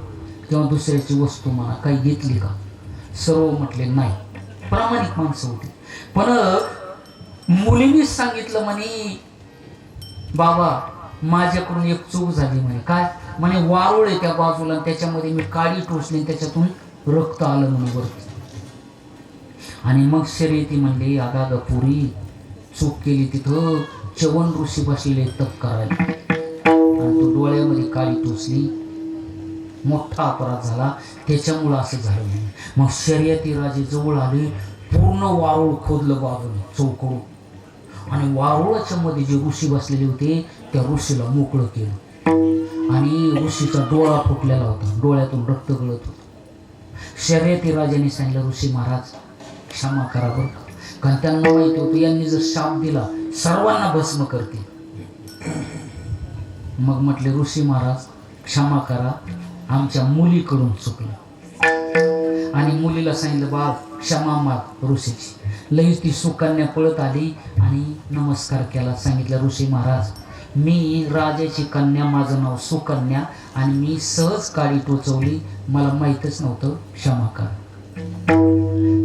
किंवा दुसऱ्याची वस्तू म्हणा काही घेतली का. सर्व म्हटले नाही, प्रामाणिक माणसं होती. पण मुलींनीच सांगितलं म्हणे, बाबा माझ्याकडून एक चूक झाली म्हणे. काय म्हणे, वारुळ आहे त्या बाजूला, त्याच्यामध्ये मी काडी टोचली, त्याच्यातून रक्त आलं म्हणे वरती. आणि मग शर्यती म्हणले, अगा पुरी चूक केली, तिथं च्यवन ऋषी बसलेले तप करायला, आणि तो डोळ्यामध्ये काडी टोचली, मोठा अपराध झाला, त्याच्यामुळं असं झालं म्हणे. मग शर्यती राजे जवळ आले, पूर्ण वारुळ खोदलं बाजूने चौकडून, आणि वारुळाच्या मध्ये जे ऋषी बसलेले होते त्या ऋषीला मोकळं केलं. आणि ऋषीचा डोळा फुटलेला होता, डोळ्यातून रक्त गळत होतं. शर्यती राजाने सांगितलं, ऋषी महाराज क्षमा करा बरं, कारण त्यांना माहिती होतं यांनी जर शाप दिला सर्वांना भस्म करतील. मग म्हटले, ऋषी महाराज क्षमा करा, आमच्या मुलीकडून चुकलं. आणि मुलीला सांगितलं, बाळ क्षमा माग ऋषीची. लगेच ती सुकन्या पळत आली आणि नमस्कार केला. सांगितलं, ऋषी महाराज मी राजाची कन्या, माझं नाव सुकन्या, आणि मी सहज काळी टोचवली, मला माहीतच नव्हतं, क्षमा करा.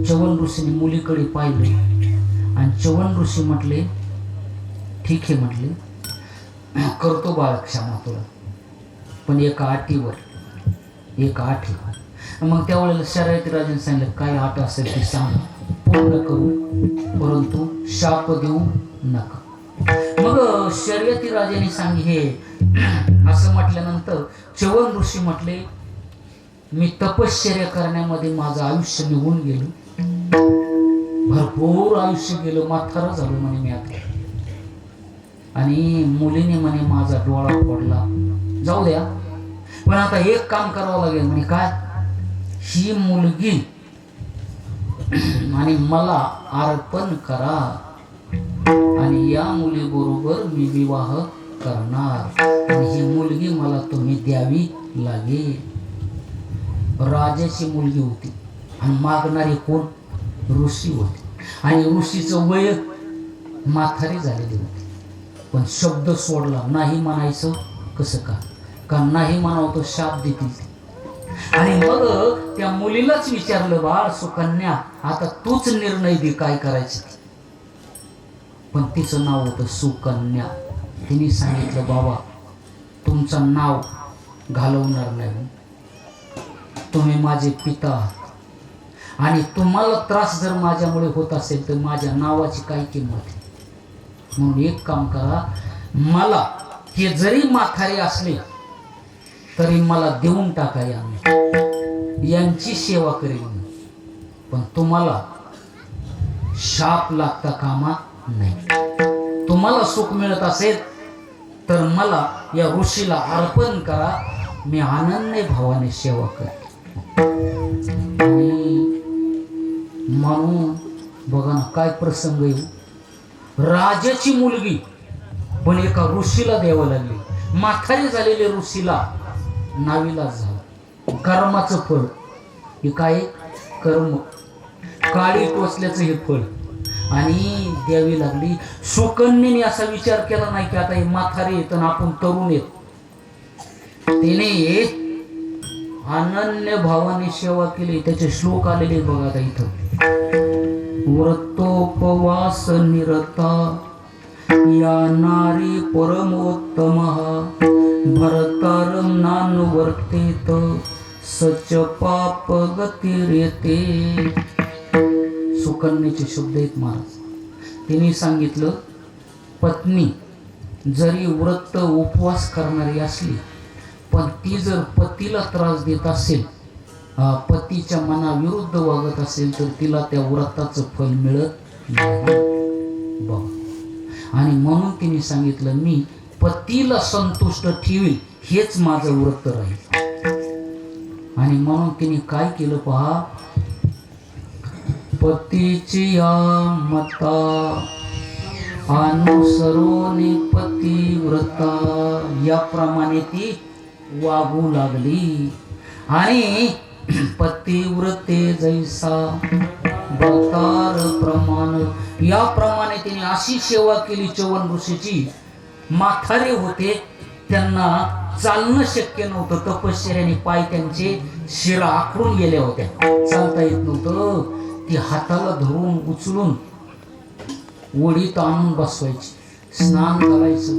च्यवन ऋषीने मुलीकडे पाहिले आणि च्यवन ऋषी म्हटले, ठीक आहे म्हटले, करतो बाळ क्षमा तुला, पण एका अटीवर, एका अटीवर. मग त्यावेळेला शर्यती राजाने सांगितलं, काय आट असेल ती सांग, पूर्ण करू, परंतु शाप देऊ नका. मग शर्यती राजाने हे असं म्हटल्यानंतर च्यवन ऋषी म्हटले, मी तपश्चर्या करण्यामध्ये माझं आयुष्य निघून गेलं, भरपूर आयुष्य गेलं, म्हातारं झालो म्हणे मी आता, आणि मुलीने म्हणे माझा डोळा पडला, जाऊ द्या, पण आता एक काम करावं लागेल म्हणे, काय, ही मुलगी आणि मला अर्पण करा आणि या मुलीबरोबर मी विवाह करणार आणि ही मुलगी मला तुम्ही द्यावी लागेल. राजाची मुलगी होती आणि मागणारे कोण, ऋषी होते, आणि ऋषीचं वय म्हातारे झालेले होते, पण शब्द सोडला नाही म्हणायचं. कसं का नाही म्हणावं तर शाप देतील. आणि मग त्या मुलीलाच विचारलं, बाळ सुकन्या, आता तूच निर्णय दे काय करायचं. पण तिचं नाव होतं सुकन्या. तिने सांगितलं, बाबा तुमचं नाव घालवणार नाही, तुम्ही माझे पिता आहात आणि तुम्हाला त्रास जर माझ्यामुळे होत असेल तर माझ्या नावाची काय किंमत आहे. म्हणून एक काम करा, मला हे जरी म्हातारे असले तरी मला देऊन टाका, यांची सेवा करेल मी, पण तुम्हाला शाप लागता कामा नाही. तुम्हाला सुख मिळत असेल तर मला या ऋषीला अर्पण करा, मी अनन्य भावाने सेवा करते. म्हणून बघा ना काय प्रसंग येऊ, राजाची मुलगी पण एका ऋषीला द्यावं लागली. म्हातारी झालेले ऋषीला नाविलाज झाला. कर्माचं फळ हे काय, कर्म, काळी टोचल्याचं हे फळ, आणि द्यावी लागली. सुकन्येने असा विचार केला नाही की आता हे म्हातारे येत आणि आपण तरुण येत. तिने अनन्य भावाने सेवा केली. त्याचे श्लोक आलेले बघा आता इथं, व्रतोपवास निरता या नारी परमोत्तमः भरतारं नानुवर्तेत सच पाप गतिरेते. सुकन्येचे शब्द आहेत महाराज. तिने सांगितलं, पत्नी जरी व्रत उपवास करणारी असली पण ती जर पतीला त्रास देत असेल, पतीच्या मनाविरुद्ध वागत असेल तर तिला त्या व्रताचं फल मिळत नाही. बघ, आणि म्हणून तिने सांगितलं, मी पतीला संतुष्ट ठेवील हेच माझं व्रत राहील. आणि म्हणून तिने काय केलं पहा, पतीची या मता अनुसरोनी पतिव्रता, याप्रमाणे ती वागू लागली. आणि पतिव्रते जैसा भरतार प्रमाण, याप्रमाणे तिने अशी सेवा केली च्यवन ऋषीची. म्हातारे होते, त्यांना चालणं शक्य नव्हतं, तपश्चर्याने पाय त्यांचे शिरा आखडून गेल्या होत्या, चालता येत नव्हतं. ती हाताला धरून उचलून वडीत आणून बसवायची, स्नान करायचं,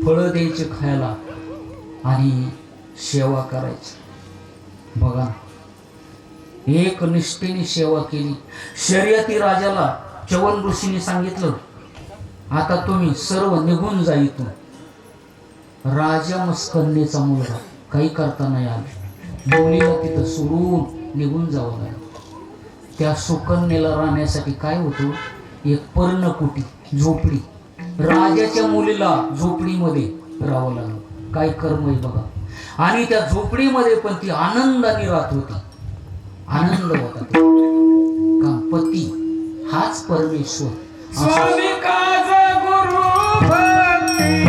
फळं द्यायचे खायला आणि सेवा करायची. बघा, एक निष्ठेने सेवा केली. शर्यती राजाला च्यवन ऋषीने सांगितलं, आता तुम्ही सर्व निघून जा इथून. राजा मस्कन्येचा मुलगा काही करता नाही आला, मुलीला तिथं सोडून निघून जावं लागलं. त्या सुकन्येला राहण्यासाठी काय होतं, एक पर्णकुटी, झोपडी. राजाच्या मुलीला झोपडीमध्ये राहावं लागलं. काय कर्म आहे बघा. आणि त्या झोपडीमध्ये पण ती आनंदाने राहत होती, आनंद होता. का पती हाच परमेश्वर. स्वामी काज गुरु भक्ती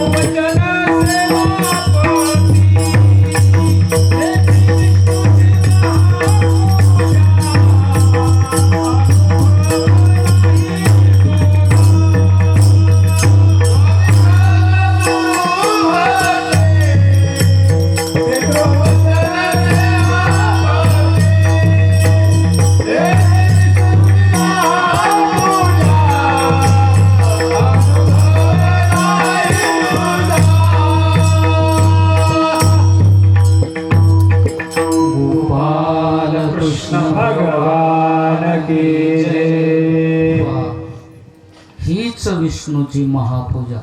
वचन सेवा हीच विष्णूची महापूजा.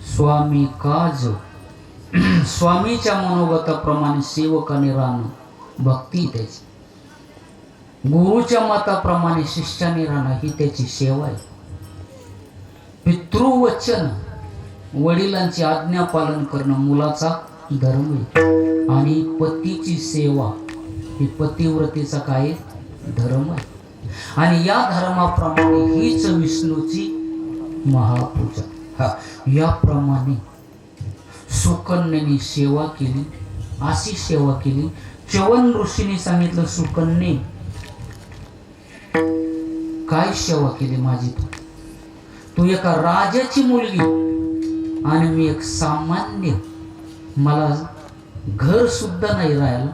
स्वामी काज स्वामीच्या मनोगताप्रमाणे सेवकाने राहणं भक्ती त्याची. गुरुच्या मताप्रमाणे शिष्याने राहणं ही त्याची सेवा आहे. पितृवचन वडिलांची आज्ञा पालन करणं मुलाचा धर्म आहे. आणि पतीची सेवा ही पतिव्रतेचा काय धर्म आहे. आणि या धर्माप्रमाणे हीच विष्णूची महापूजा. याप्रमाणे सुकन्येने सेवा केली. अशी सेवा केली. च्यवन ऋषीने सांगितलं, सुकन्ये काय सेवा केली माझी तू एका राजाची मुलगी आणि मी एक सामान्य, मला घर सुद्धा नाही राहायला,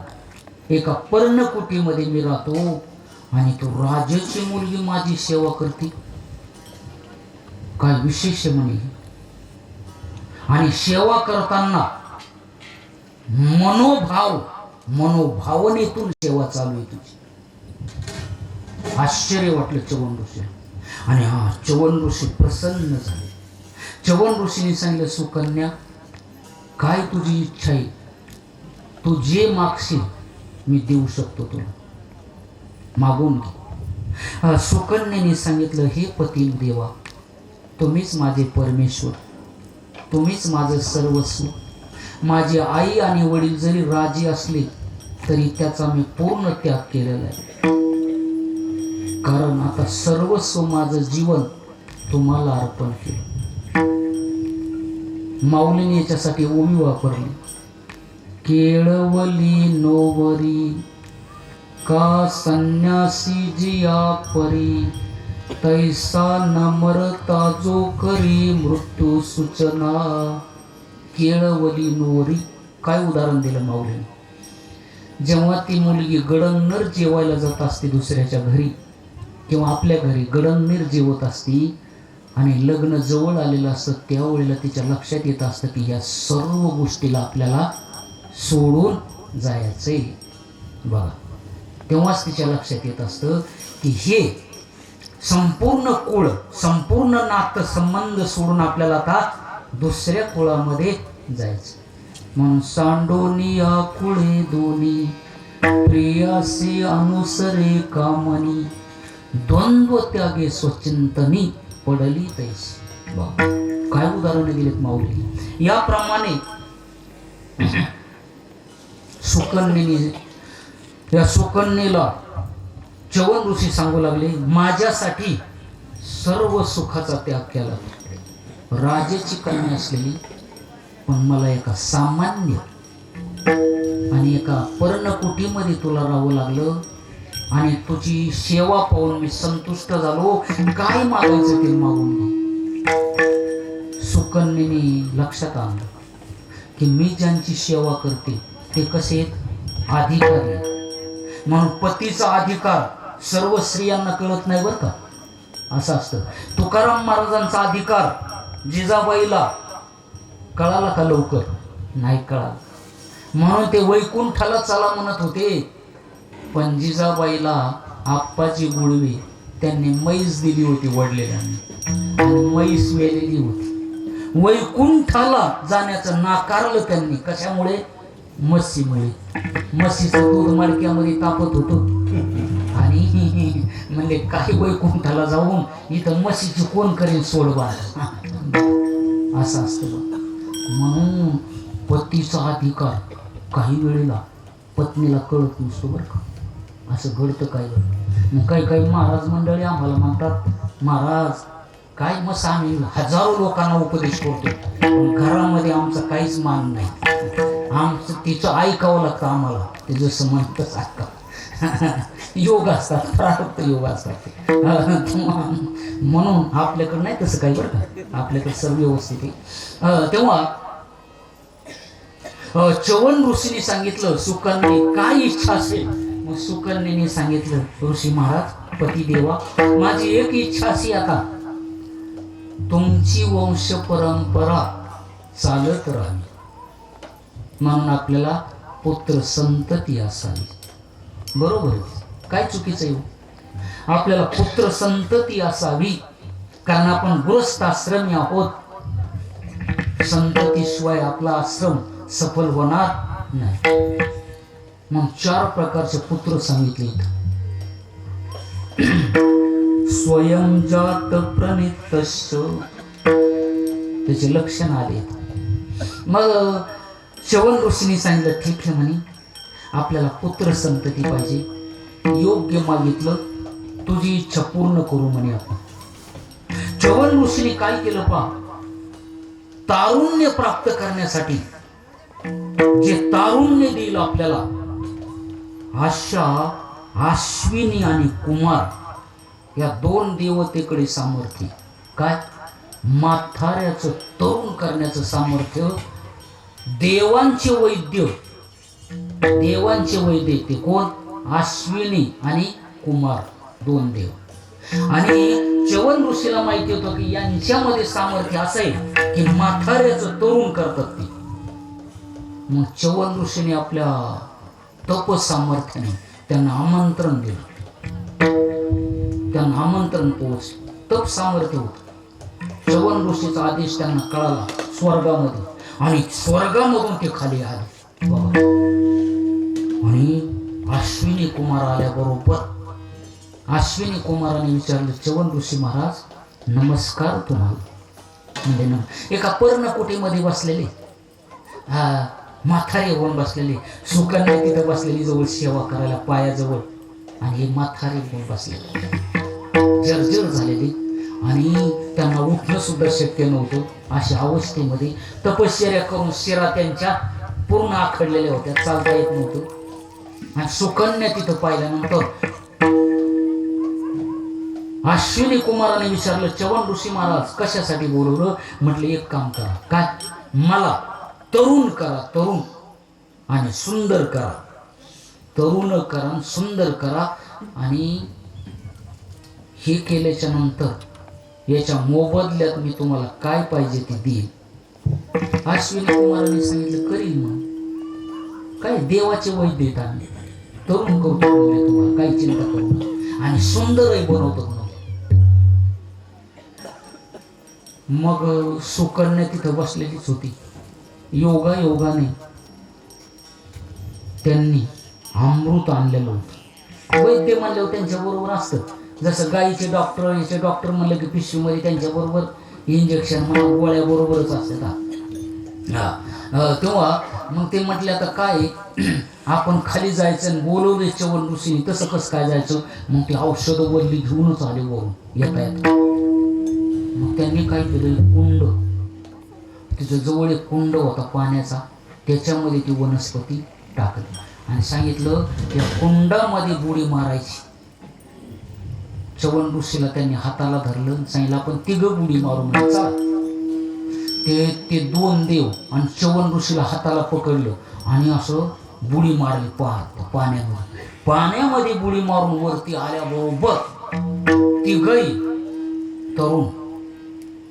एका पर्णकुटीमध्ये मी राहतो आणि तू राजाची मुलगी माझी सेवा करते. काय विशेष म्हणे. आणि सेवा करताना मनोभावनेतून सेवा चालू आहे तुझी. आश्चर्य वाटलं च्यवन ऋषी. आणि च्यवन ऋषी प्रसन्न झाले. च्यवन ऋषीने सांगितलं, सुकन्या काय तुझी इच्छा आहे, तू जे मागशील मी देऊ शकतो, तुला मागून घे. सुकन्येने सांगितलं, हे पती देवा, तुम्हीच माझे परमेश्वर, तुम्हीच माझं सर्वस्व. माझी आई आणि वडील जरी राजी असले तरी त्याचा मी पूर्ण त्याग केलेला आहे. कारण आता सर्वस्व माझं जीवन तुम्हाला अर्पण केलं. माऊलीने याच्यासाठी ओवी वापरली. केळवली नोवरी का संन्यासी जिया परी, तैसा न मरता जो करी मृत्यू सूचना. केळवली नोवरी काय उदाहरण दिलं माऊलीने. जेव्हा ती मुलगी गडंगनर जेवायला जात असते दुसऱ्याच्या घरी किंवा आपल्या घरी गडंगनीर जेवत असती आणि लग्न जवळ आलेलं असतं, त्यावेळेला तिच्या लक्षात येत असतं की या सर्व गोष्टीला आपल्याला सोडून जायचंय. बघा, तेव्हाच तिच्या लक्षात येत असतं की हे संपूर्ण कुळ, संपूर्ण नातं संबंध सोडून आपल्याला आता दुसऱ्या कुळामध्ये जायचं. म्हणून सांडोनिया कुळे दोन्ही प्रियासे अनुसरे कामनी, द्वंद्व त्यागे स्वचिंतनी पडली तैसी. काय उदाहरण दिलेत माऊली. याप्रमाणे सुकन्येने, या सुकन्येला च्यवन ऋषी सांगू लागले, माझ्यासाठी सर्व सुखाचा त्याग केला. राजाची कन्या असलेली, पण मला एका सामान्य आणि एका पर्णकुटीमध्ये तुला राहावं लागलं. आणि तुझी सेवा पाहून मी संतुष्ट झालो. काय मागायचं ते मागून घे. सुकन्येने लक्षात आणलं की मी ज्यांची सेवा करते ते कसे आहेत, अधिकारी. म्हणून पतीचा अधिकार सर्व स्त्रियांना कळत नाही बरं का. असं असतं. तुकाराम महाराजांचा अधिकार जिजाबाईला कळाला का लवकर? नाही कळाला. म्हणून ते वैकुंठाला चला म्हणत होते, पण जिजाबाईला आप्पाची गुळवी त्यांनी म्हैस दिली होती वडलेल्यांनी, आणि म्हैस वेलेली होती. वैकुंठाला जाण्याचं नाकारलं त्यांनी. कशामुळे? म्हशीमुळे. म्हशीचं दूध मडक्यामध्ये तापत होतं आणि म्हणजे काही वैकुंठाला जाऊन इथं म्हशीची कोण करेल सोडवा. असं असतं. म्हणून पतीचा अधिकार काही वेळेला पत्नीला कळत नसतो बरं का. असं घडतं काय वेळ. मग काही महाराज मंडळी आम्हाला म्हणतात, महाराज काय मग आम्ही हजारो लोकांना उपदेश करतो, पण घरामध्ये आमचा काहीच मान नाही. आमचं तिचं ऐकावं लागतं आम्हाला. ते जसं म्हणतं ऐका. योग असतात, प्रारब्ध योग असतात. म्हणून आपल्याकडं नाही तसं काही बरं का. आपल्याकडे सर्व व्यवस्थित आहे. तेव्हा च्यवन ऋषीने सांगितलं, सुकन्ये काय इच्छा असेल. मग सुकन्येने सांगितलं, ऋषी महाराज, पती देवा, माझी एक इच्छा अशी, आता तुमची वंश परंपरा चालत राहावी, म्हणून आपल्याला पुत्र संतती असावी. बरोबर, काय चुकीचं आहे? आपल्याला पुत्र संतती असावी कारण आपण गृहस्थ आश्रमी आहोत. संततीशिवाय आपला आश्रम सफल होणार नाही. मग 4 प्रकारचे पुत्र सांगितले इथं. स्वयंजात प्रणितश्च, त्याचे लक्षण आले. मग च्यवन ऋषींनी सांगितलं ठीक आहे म्हणे, आपल्याला पुत्र संतती पाहिजे, योग्य मागितलं, तुझी इच्छा पूर्ण करू म्हणे आपण. च्यवन ऋषींनी काय केलं पहा, तारुण्य प्राप्त करण्यासाठी जे तारुण्य देईल आपल्याला, अशा अश्विनी आणि कुमार या 2 देवतेकडे सामर्थ्य. काय? म्हाताऱ्याचं तरुण करण्याचं सामर्थ्य. देवांचे वैद्य ते कोण? अश्विनी आणि कुमार, 2 देव. आणि च्यवन ऋषीला माहिती होतं की यांच्यामध्ये सामर्थ्य असेल की म्हाताऱ्याचं तरुण करतात ते. मग च्यवन ऋषीने आपल्या तप सामर्थ्याने त्यांना आमंत्रण दिलं, त्यांना आमंत्रण पोहोचलं. तप सामर्थ्य होत. च्यवन ऋषीचा आदेश त्यांना कळाला स्वर्गामध्ये, आणि स्वर्गामधून ते खाली आले बाबा. आणि अश्विनी कुमार आल्याबरोबर अश्विनी कुमाराने विचारलं, च्यवन ऋषी महाराज नमस्कार तुम्हाला. म्हणजे एका पर्णकुटीमध्ये बसलेले, म्हातारे होऊन बसलेले, सुकन्या तिथं बसलेली जवळ सेवा करायला पायाजवळ, आणि हे म्हातारे होऊन बसलेले जर्जर झालेले, आणि त्यांना उठणं सुद्धा शक्य नव्हतं. अशा अवस्थेमध्ये तपश्चर्या करून शिरा त्यांच्या पूर्ण आखडलेल्या होत्या, चालता येत नव्हतं. आणि सुकन्या तिथं पाहिल्यानंतर अश्विनी कुमाराने विचारलं, च्यवन ऋषी महाराज कशासाठी बोलवलं? म्हटलं एक काम करा. काय? मला तरुण करा, तरुण आणि सुंदर करा. तरुण करा, सुंदर करा, आणि हे केल्याच्या नंतर याच्या मोबदल्यात मी तुम्हाला काय पाहिजे ते देईल. अश्विनी कुमाराने सांगितलं करील. मग काय, देवाचे वैद्य आहेत आम्ही, तरुण करतो म्हणजे तुम्हाला काही चिंता करू नका, आणि सुंदरही बनवतो म्हणून. मग सुकन्या तिथं बसलेलीच होती. योगाने त्यांनी अमृत आणलेलं होतं. वैद्य म्हणल्यावर त्यांच्या बरोबर असतं. जसं गायीचे डॉक्टर म्हणलं की पिशवीमध्ये त्यांच्या बरोबर इंजेक्शन म्हणा गोळ्या बरोबरच असतात. तेव्हा मग ते म्हटले आता काय, आपण खाली जायचं आणि बोलवले च्यवन ऋषीने, तसं कसं काय जायचं? मग ते औषधं वल्ली घेऊनच आले वरून येता येता. मग त्यांनी काय केलं, कुंड, तिथं जवळ एक कुंड होता पाण्याचा, त्याच्यामध्ये ती वनस्पती टाकली आणि सांगितलं या कुंडामध्ये बुडी मारायची. च्यवन ऋषीला त्यांनी हाताला धरलं, सांगितलं आपण 3 बुडी मारू म्हणजे चाल. ते 2 देव आणि च्यवन ऋषीला हाताला पकडलं आणि असं बुडी मारली पाण्यामध्ये बुडी मारून वरती आल्याबरोबर 3 तरुण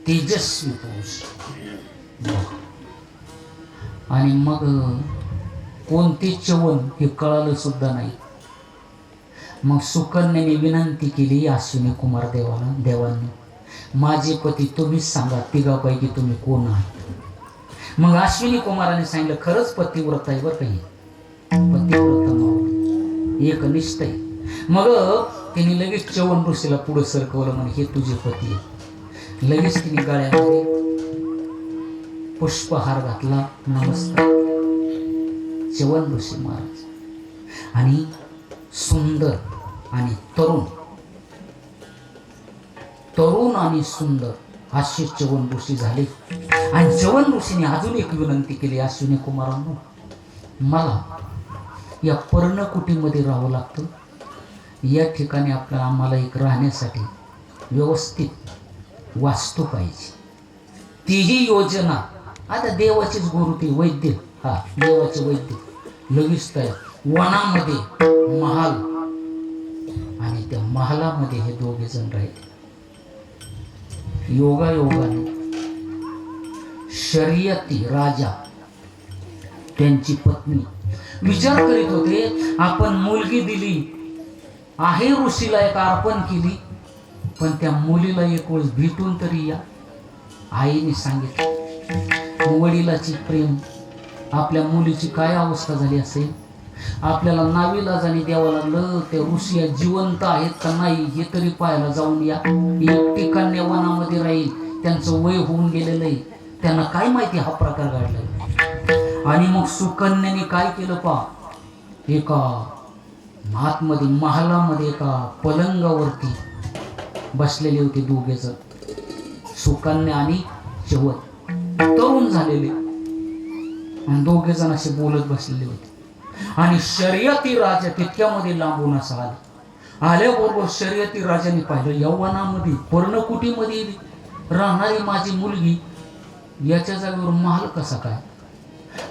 तेजस्वी पुरुष. आणि मग कोणते च्यवन हे कळालं सुद्धा नाही. मग सुकन्याने विनंती केली अश्विनी कुमार देवांनी, माझे पती तुम्हीच सांगा, 3पैकी तुम्ही कोण आहात? मग अश्विनी कुमाराने सांगितलं खरंच पतिव्रत आहे बरं काही, पतिव्रत मावळी एकनिष्ठ आहे. मग तिने लगेच च्यवन ऋषीला पुढे सरकवलं, म्हणे हे तुझे पती आहे. लगेच तिने गळ्यामध्ये पुष्पहार घातला, नमस्कार च्यवन ऋषी महाराज. आणि सुंदर आणि तरुण आणि सुंदर असे च्यवन ऋषी झाले. आणि च्यवन ऋषीने अजून एक विनंती केली, अश्विनी कुमारांनो मला या पर्णकुटीमध्ये राहावं लागतं, या ठिकाणी आम्हाला एक राहण्यासाठी व्यवस्थित वास्तू पाहिजे. तीही योजना आता देवाचीच गुरु ती वैद्य, देवाचे वैद्य लगेच तयार. वनामध्ये महाल, आणि त्या महालामध्ये हे 2 जण राहिले. योगाने शर्यती राजा त्यांची पत्नी विचार करीत होते, आपण मुलगी दिली आहे ऋषीला एक अर्पण केली, पण त्या मुलीला एक वेळेस भेटून तरी या. आईने सांगितलं. वडिलाची प्रेम आपल्या मुलीची काय अवस्था झाली असेल. आपल्याला नावीलाजाने द्यावं लागलं. त्या ऋषी जिवंत आहेत का नाही हे तरी पाहायला जाऊन या. एकटी कन्या वनामध्ये राहील, त्यांचं वय होऊन गेलेलं आहे, त्यांना काय माहिती हा प्रकार घडला. आणि मग सुकन्याने काय केलं पा, एका आतमध्ये महालामध्ये एका पलंगावरती बसलेले होते दोघे जण, सुकन्या आणि चवत, तरुण झालेले, आणि दोघे जण असे बोलत बसलेले होते. आणि शर्यती राजा तितक्यामध्ये लांबून असा आला. आल्याबरोबर शर्यती राजाने पाहिलं, यौवनामध्ये पर्णकुटीमध्ये राहणारी माझी मुलगी, याच्या जागेवर महाल कसा काय.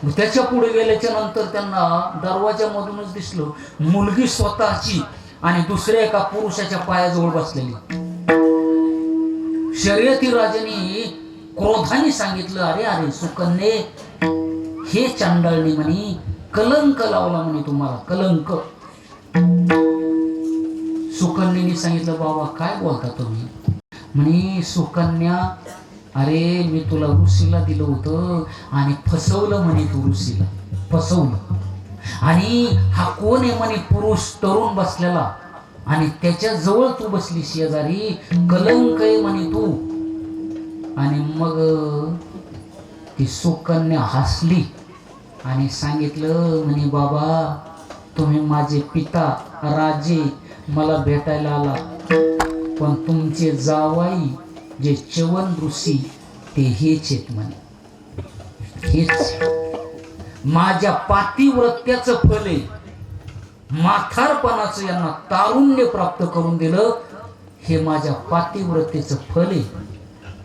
त्याच्या पुढे गेल्याच्या नंतर त्यांना दरवाजामधूनच दिसलं मुलगी स्वतःची आणि दुसऱ्या एका पुरुषाच्या पायाजवळ बसलेली. शर्यती राजाने क्रोधाने सांगितलं, अरे अरे सुकन्ये, हे चांडाळणी म्हणे, कलंक लावला म्हणे तुम्हाला, कलंक. सुकन्येने सांगितलं, बाबा काय बोलता तुम्ही. म्हणे सुकन्या, अरे मी तुला ऋषीला दिलं होतं आणि फसवलं म्हणे, तू ऋषीला फसवलं. आणि हा कोण आहे म्हणे, पुरुष तरुण बसलेला, आणि त्याच्या जवळ तू बसली शेजारी, कलंक आहे म्हणे तू. आणि मग ती सुकन्या हसली आणि सांगितलं म्हणे, बाबा तुम्ही माझे पिता राजे मला भेटायला आला, पण तुमचे जावाई जे च्यवन ऋषी ते हेच आहेत म्हणे, हेच माझ्या पातिव्रत्याचं फल आहे. म्हातारपणाचं यांना तारुण्य प्राप्त करून दिलं, हे माझ्या पातिव्रतेचं फल आहे.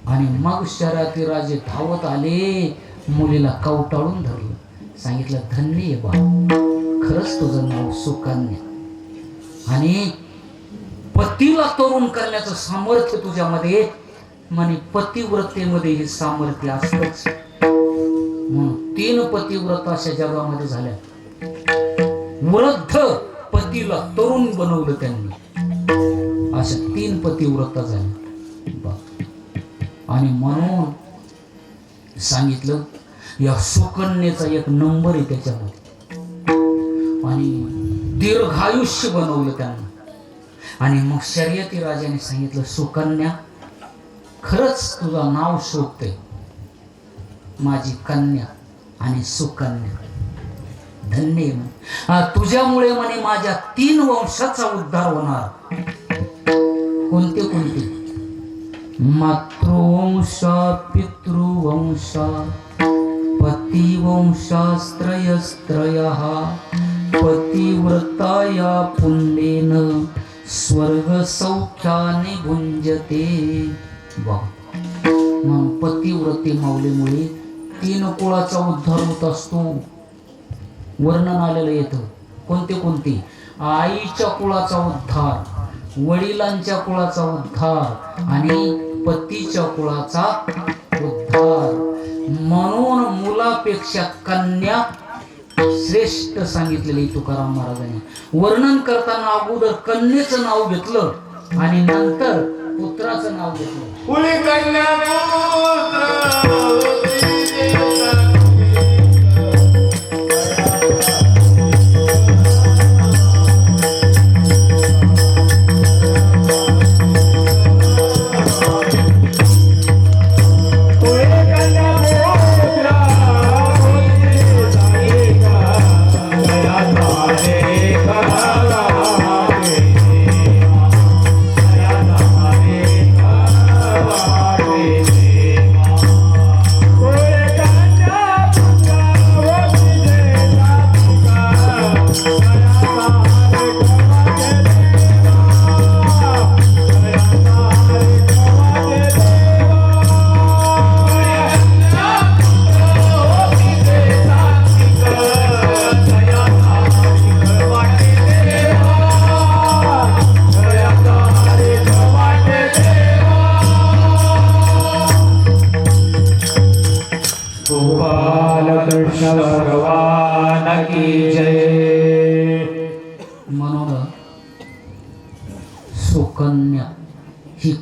आणि मग शर्यती राजे धावत आले, मुलीला कवटाळून धरलं, सांगितलं, धन्य आहे बा, खरंच तुझं नाव सुकन्या, आणि पतीला तरुण करण्याचं सामर्थ्य तुझ्यामध्ये, म्हणे पतिव्रतेमध्ये हे सामर्थ्य असतंच. म्हणून 3 पतिव्रता अशा जगामध्ये झाल्या. वृद्ध पतीला तरुण बनवलं त्यांनी, अशा 3 पतिव्रता झाल्या. आणि म्हणून सांगितलं, या सुकन्येचा एक नंबर आहे त्याच्यामध्ये, आणि दीर्घायुष्य बनवलं त्यांना. आणि मग शर्यती राजाने सांगितलं, सुकन्या, खरंच तुझं नाव शोभते, माझी कन्या आणि सुकन्या, धन्य म्हणे, तुझ्यामुळे म्हणे माझ्या 3 वंशाचा उद्धार होणार. कोणते कोणते, मातृवंशा, पितृवंशा, पतिवंशास्त्रयस्त्रयः, पतिव्रताया पुण्येन स्वर्ग सौख्याने भुंजते. मग पतिव्रते माऊलीमुळे 3 कुळाचा उद्धार होत असतो. वर्णन आलेलं येतं, कोणते कोणते, आईच्या कुळाचा उद्धार, वडिलांच्या कुळाचा उद्धार आणि पतीच्या कुळाचा उद्धार. म्हणून मुलापेक्षा कन्या श्रेष्ठ सांगितलेले तुकाराम महाराजांनी. वर्णन करताना अगोदर कन्येचं नाव घेतलं आणि नंतर पुत्राचं नाव घेतलं.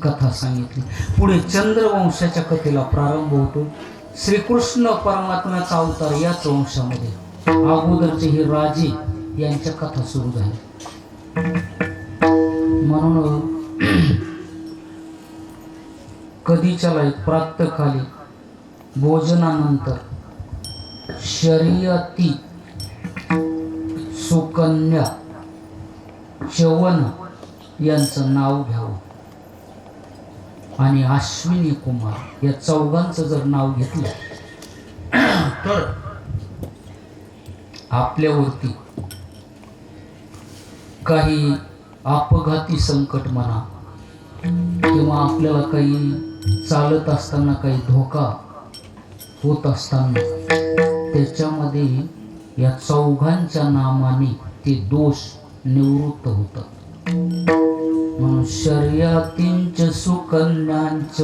कथा सांगितली. पुढे चंद्रवंशाच्या कथेला प्रारंभ होतो. श्रीकृष्ण परमात्म्याचा अवतार याच वंशामध्ये, अगोदरचे हे राजे यांच्या कथा सुरू झाल्या. म्हणून कधीच्याला प्रातःकाली भोजनानंतर शर्यती सुकन्या च्यवन यांचं नाव घ्यावं आणि अश्विनी कुमार या चौघांचं जर नाव घेतलं तर आपल्यावरती काही अपघाती संकट म्हणा किंवा आपल्याला काही चालत असताना काही धोका होत असताना त्याच्यामध्ये या चौघांच्या नामाने ते दोष निवृत्त होतात. म्हणून शर्यतींच सुकन्यांच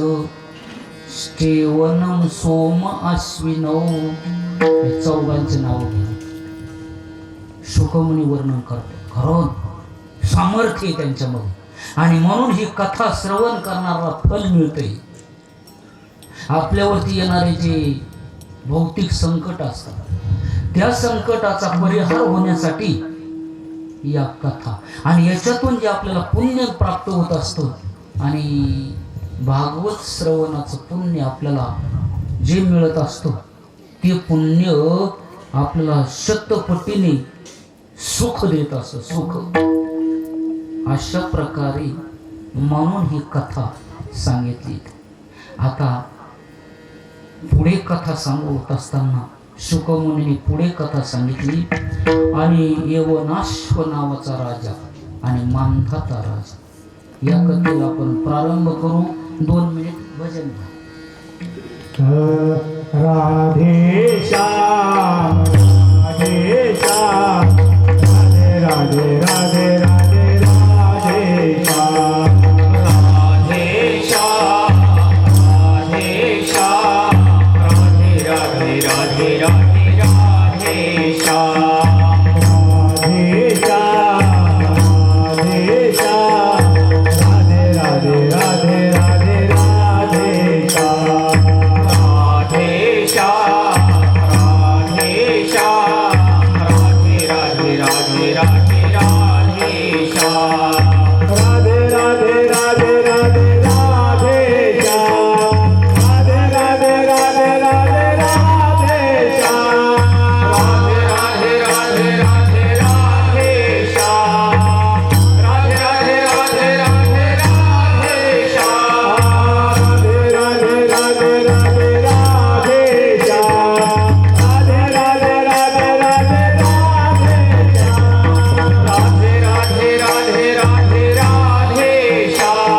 स्टेवनम सोम अश्विनौ या चौघांचे नाव घ्या. शुकमुनी वर्णन करतो. खरं सामर्थ्य आहे त्यांच्यामध्ये आणि म्हणून ही कथा श्रवण करणारा फल मिळते. आपल्यावरती येणारे जे भौतिक संकट असतात त्या संकटाचा परिहार होण्यासाठी या कथा आणि याच्यातून जे आपल्याला पुण्य प्राप्त होत असतं आणि भागवत श्रवणाचं पुण्य आपल्याला जे मिळत असतं ते पुण्य आपल्याला शतपटीने सुख देत असतं. सुख अशा प्रकारे म्हणून ही कथा सांगितली. आता पुढे कथा सांगत असताना शुकमुनीने पुढे कथा सांगितली आणि यवनाश्व नावाचा राजा आणि मांधाता राजा या कथेला आपण प्रारंभ करू. 2 मिनिट भजन घ्या. राधे श्याम राधे श्याम राधे राधे राधे राधे राधे श्याम राधे श्याम राधे श्याम राधे राधे राधे राधे राधे श्याम राधे श्याम राधे श्याम राधे राधे राधे राधे राधे श्याम राधे श्याम राधे श्याम राधे राधे राधे राधे राधे श्याम राधे राधे राधे राधे राधे श्याम राधे राधे राधे राधे राधे श्याम राधे राधे राधे राधे श्याम राधे राधे राधे राधे राधे श्याम राधे राधे राधे राधे राधे श्याम राधे राधे राधे राधे राधे श्याम राधे राधे राधे राधे राधे श्याम राधे राधे राधे राधे राधे श्याम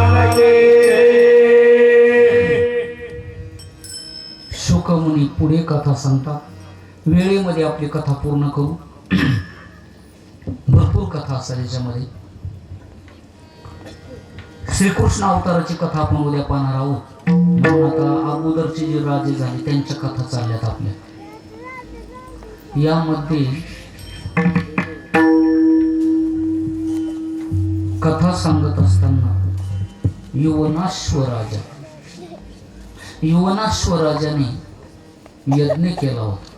राधे शुकमुनी पुढे कथा सांगतात. वेळेमध्ये आपली कथा पूर्ण करू. भरपूर कथा असतात याच्यामध्ये. श्रीकृष्ण अवताराची कथा आपण उद्या पाहणार आहोत. म्हणून आता अगोदरचे जे राजे झाले त्यांच्या कथा चालल्यात आपल्या. यामध्ये कथा सांगत असताना युवनाश्व राजाने यज्ञ केला होता.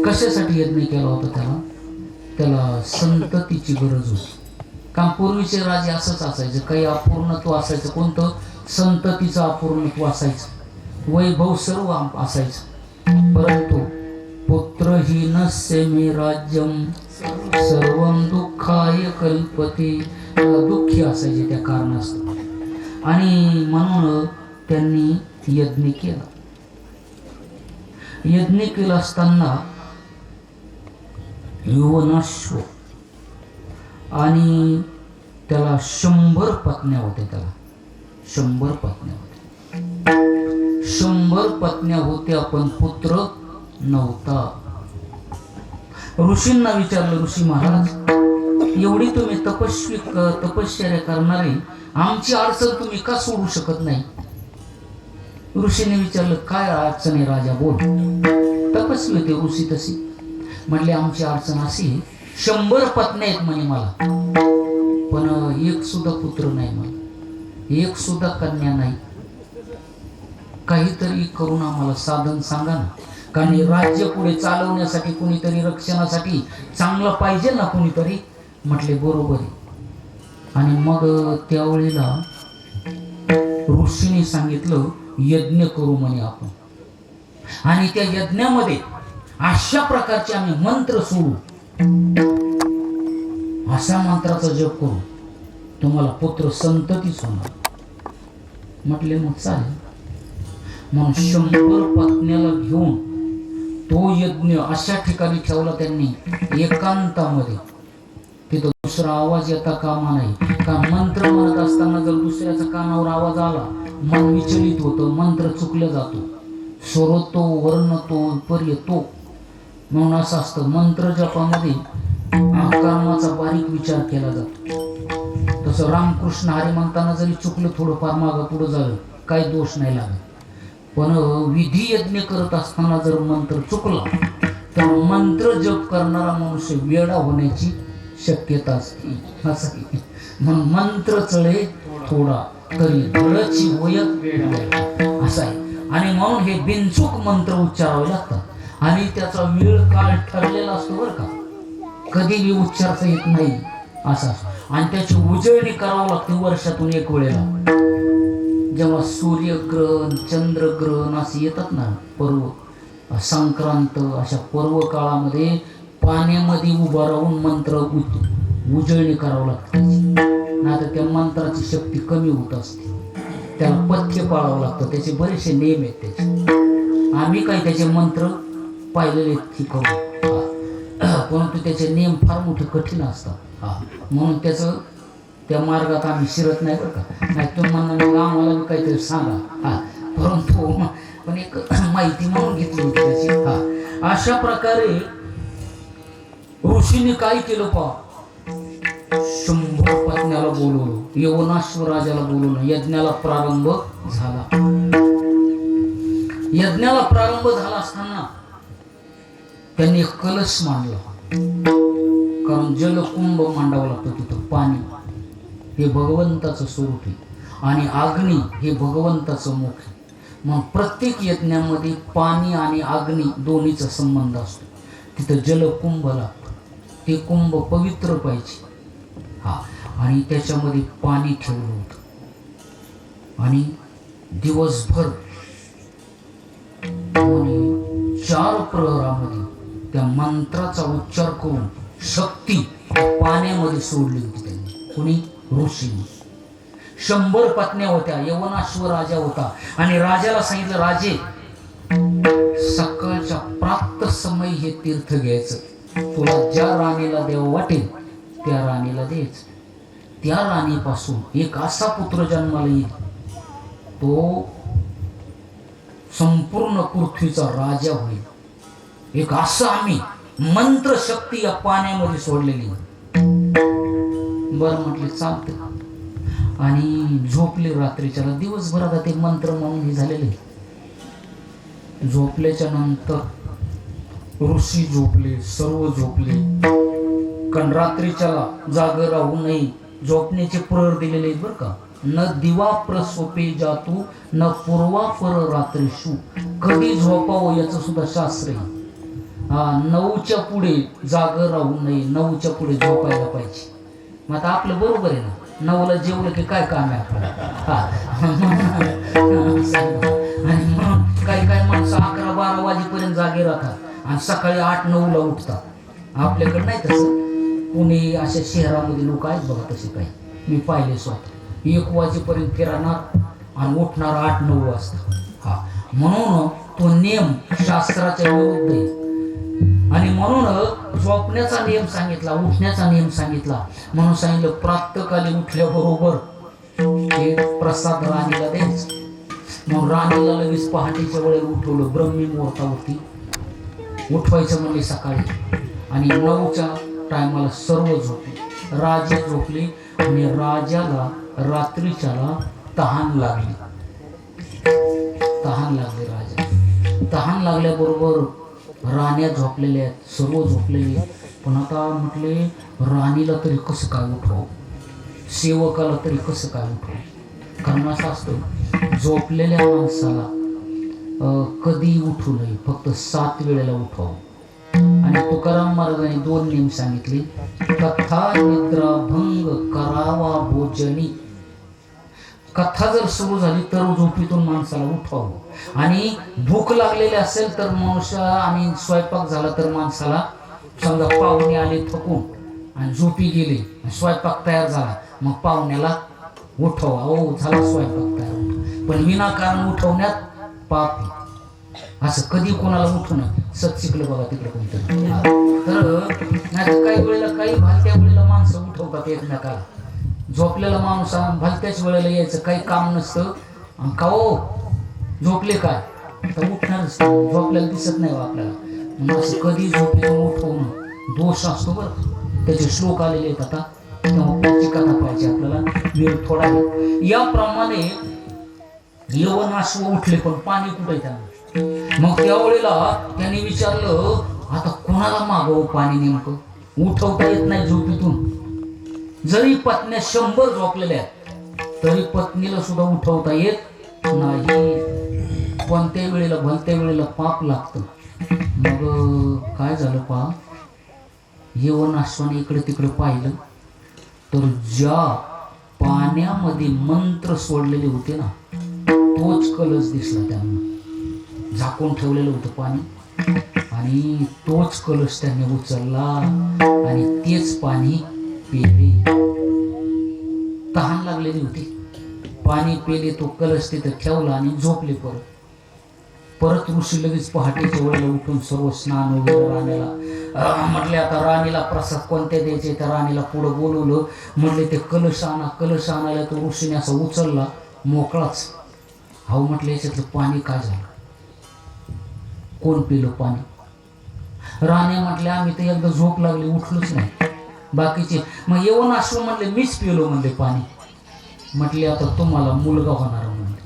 कशासाठी यज्ञ केला होता? त्याला संततीची गरज होती. कारण पूर्वीचे राजे असंच असायचं, काही अपूर्णत्व असायचं. कोणतं? संततीचं अपूर्णत्व असायचं, वैभव सर्व असायचं. परंतु पुत्रहीनस्य मे राज्यम सर्वं दुःखाय कल्पते. दुःखी असायचे त्या कारणास्तव आणि म्हणून त्यांनी यज्ञ केला. यज्ञ केला असताना युवनाश्व आणि त्याला 100 पत्न्या होत्या. त्याला 100 पत्न्या होत्या. 100 पत्न्या होत्या, पण पुत्र नव्हता. ऋषींना विचारलं, ऋषी महाराज, एवढी तुम्ही तपश्चर्या करणारे, आमची अडचण तुम्ही का सोडू शकत नाही? ऋषीने विचारलं, काय अडचण आहे राजा, बोल. तपस्वी होते ऋषी तशी. म्हणले, आमची अडचण अशी, 100 पत्न्या आहेत म्हणे मला, पण एक सुद्धा पुत्र नाही मला, एक सुद्धा कन्या नाही. काहीतरी करून आम्हाला साधन सांगा ना, कारण हे राज्य पुढे चालवण्यासाठी कुणीतरी, रक्षणासाठी चांगलं पाहिजे ना कुणीतरी. म्हटले, बरोबर आहे. आणि मग त्यावेळेला ऋषीने सांगितलं, यज्ञ करू म्हणे आपण, आणि त्या यज्ञामध्ये अशा प्रकारचे आम्ही मंत्र सोडू, अशा मंत्राचा जप करू, तुम्हाला पुत्र संततीच होणार. म्हटले, मग चालेल. म्हणून 100 पत्न्याला घेऊन तो यज्ञ अशा ठिकाणी ठेवला त्यांनी, एकांतामध्ये. तिथं दुसरा आवाज येता कामा नाही. का मंत्र म्हणत असताना जर दुसऱ्याचा कानावर आवाज आला, मन विचलित होतं, मंत्र चुकला जातो, स्वरोतो, वर्णतो, पर्यतो. म्हणून असं असतं, मंत्र जपामध्ये कर्माचा बारीक विचार केला जातो. तसं रामकृष्ण हरी म्हणताना जरी चुकलं, थोडंफार मागं पुढं झालं, काही दोष नाही लागत. पण विधी यज्ञ करत असताना जर मंत्र चुकला, तर मंत्र जप करणारा मनुष्य वेडा होण्याची शक्यता असते. असं म्हणून मंत्र चळे थोडा, तरी धडची वयक वेळ असा आहे. आणि म्हणून हे बिनचूक मंत्र उच्चारावे लागतात, आणि त्याचा वेळ काळ ठरलेला असतो बरं का, कधी बी उच्चारता येत नाही असा. आणि त्याची उजळणी करावी लागते वर्षातून एक वेळेला. जेव्हा सूर्यग्रहण, चंद्रग्रहण असे येतात ना, पर्व, संक्रांत, अशा पर्व काळामध्ये पाण्यामध्ये उभा राहून मंत्र उजळणी करावं लागते. नाहीतर त्या मंत्राची शक्ती कमी होत असते. त्याला पथ्य पाळावं लागतं, त्याचे बरेचसे नियम आहेत त्याचे. आम्ही काही त्याचे मंत्र पाहिलेले करू, परंतु त्याचे नियम फार मोठे कठीण असतात. म्हणून त्याचं त्या मार्गात आम्ही शिरत नाही बरं का. नाही तुम्ही म्हणणार, मग आम्हाला बी काहीतरी सांगा. परंतु पण एक माहिती म्हणून घेतली होती त्याची. अशा प्रकारे ऋषीने काय केलं पहा, 100 पत्न्याला बोलवलं, यवनाश्व राजाला बोलवलं, यज्ञाला प्रारंभ झाला. यज्ञाला प्रारंभ झाला असताना त्यांनी एक कलश मांडला, कारण जलकुंभ मांडावं लागतं तिथं. पाणी हे भगवंताचं स्वरूप आहे, आणि अग्नी हे भगवंताचं मुख आहे. मग प्रत्येक यज्ञामध्ये पाणी आणि अग्नी दोन्हीचा संबंध असतो. तिथं जलकुंभ लागतं, ते कुंभ पवित्र पाहिजे. आणि त्याच्यामध्ये पाणी ठेवलं होतं, आणि दिवसभर 4 प्रहरामध्ये त्या मंत्राचा उच्चार करून शक्ती पाण्यामध्ये सोडली होती त्यांनी. कोणी? ऋषीने. 100 पत्न्या होत्या, यवनाश्व राजा होता. आणि राजाला सांगितलं, राजे, सकाळच्या प्राप्त समय हे तीर्थ घ्यायचं, तुला ज्या राणीला देव वाटेल त्या राणीला द्यायचं. त्या राणीपासून एक असा पुत्र जन्माला येईल, तो संपूर्ण पृथ्वीचा राजा होईल. एक असं आम्ही मंत्र शक्ती या पाण्यामध्ये सोडलेली. बरं म्हटले, चालते. आणि झोपले रात्रीच्याला. दिवसभर आता ते मंत्र म्हणून हे झालेले. झोपल्याच्या नंतर ऋषी झोपले, सर्व झोपले, कारण रात्रीच्याला जाग राहू नये, झोपण्याचे प्रहर दिलेले बरं का. न दिवा प्रसोपे जातू, न पूर्वा पर रात्रीशू. कधी झोपावं याचं सुद्धा शास्त्र आहे. 9च्या पुढे जाग राहू नये, 9च्या पुढे झोपायला पाहिजे. मग आता आपलं बरोबर आहे ना, 9ला जेवलं की काय काम आहे आपलं. आणि म्हणून काही माणसं 11-12 वाजेपर्यंत जागे राहतात आणि सकाळी 8-9ला उठतात. आपल्याकडे नाही तसं. पुणे अशा शहरामध्ये लोक आहेत बघा तसे काही, मी पाहिले स्वतः. 1 वाजेपर्यंत फिरणार आणि उठणार 8-9 वाजता. म्हणून तो नियम शास्त्राच्या विरुद्ध आहे. आणि म्हणून झोपण्याचा नियम सांगितला, उठण्याचा नियम सांगितला. म्हणून सांगितलं प्रातःकाली उठल्याबरोबर ते प्रसाद राणीला द्यायचं. मग राणीला लगेच पहाटेच्या वेळेला उठवलं. ब्रह्मी मुहूर्तावरती उठवायचं म्हणजे सकाळी. आणि 9च्या टायमाला सर्व झोपले, राजे झोपले. आणि राजाला रात्रीच्याला तहान लागली. राजा तहान लागल्याबरोबर राण्या झोपलेल्या आहेत, सर्व झोपलेले. पण आता म्हटले राणीला तरी कसं काय उठवावं, सेवकाला तरी कसं काय उठवावं. कारण असं असतं झोपलेल्या माणसाला कधी उठू नये, फक्त 7 वेळेला उठवावं. आणि तुकाराम महाराजांनी 2 नियम सांगितले. कथा निद्रा भंग करावा भोजनी. कथा जर सुरू झाली तर झोपेतून माणसाला उठवावं. आणि भूक लागलेली असेल तर मनुष्य, आणि स्वयंपाक झाला तर माणसाला, समजा पाहुणे आले थकून आणि झोपी गेले, स्वयंपाक तयार झाला, मग पाहुण्याला उठवा, ओ झाला स्वयंपाक तयार. पण विनाकारण उठवण्यात पाप आहे. असं कधी कोणाला उठू नये. सत शिकलं बघा तिकडे कोणतरी. तर नाही काही वेळेला, काही भलत्या वेळेला माणसं उठवतात एकमेकाला. झोपलेला माणूस भलत्याच वेळेला यायचं, काही काम नसतं. का हो झोपले काय, तर उठणारच, झोपलेला दिसत नाही आपल्याला. मग असं कधी झोपेतून उठवणं दोष असतो बरं. त्याचे श्लोक आलेले आहेत आता, तेव्हा पुढची कथा पाहिजे आपल्याला, वेळ थोडा आहे. याप्रमाणे यवनाश्व उठले, पण पाणी कुठे त्यांना. मग त्यावेळेला त्यांनी विचारलं आता कोणाला मागवं पाणी, नेमकं उठवता येत नाही झोपेतून. जरी पत्न्या 100 झोपलेल्या तरी पत्नीला सुद्धा उठवता येत नाही. कोणत्या वेळेला भलत्या वेळेला पाप लागतं. मग काय झालं पहा, यवनाश्वाने इकडे तिकडे पाहिलं तर ज्या पाण्यामध्ये मंत्र सोडलेले होते ना, तोच कलश दिसला त्यांना. झाकून ठेवलेलं होतं पाणी, आणि तोच कलश त्यांनी उचलला आणि तेच पाणी पिले. तहान लागलेली होती, पाणी पिले, तो कलश तिथं ठेवला आणि झोपले. परत ऋषी लगेच पहाटेच्या वेळेला उठून सर्व स्नान वगैरे राणीला म्हटले. आता राणीला प्रसाद कोणत्या द्यायचे, त्या राणीला पुढं बोलवलं. म्हटले ते कलश आणा. कलश आणायला तो ऋषीने असा उचलला मोकळाच. हो म्हटलं याच्यातलं पाणी काय झालं, कोण पिलं पाणी. राणे म्हटले आम्ही तर एकदा झोप लागली उठलोच नाही, बाकीचे. मग यवनाश्व म्हणले मीच पिलो म्हणले पाणी. म्हटले आता तुम्हाला मुलगा होणार म्हणले,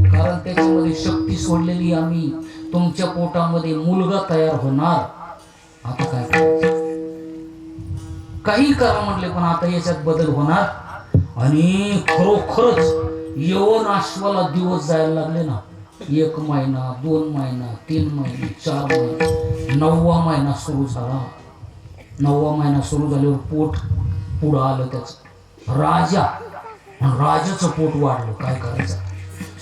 कारण त्याच्यामध्ये शक्ती सोडलेली आम्ही, तुमच्या पोटामध्ये मुलगा तयार होणार. आता काय करायचं, काही करा म्हटले, पण आता याच्यात बदल होणार. आणि खरोखरच यवनाश्वाला दिवस जायला लागले ना. 1 महिना, 2 महिना, 3 महिने, 4 महिने, 9वा महिना सुरू झाला. 9वा महिना सुरू झाल्यावर पोट पुढं आलं त्याचं. राजाचं पोट वाढलं. काय करायचं,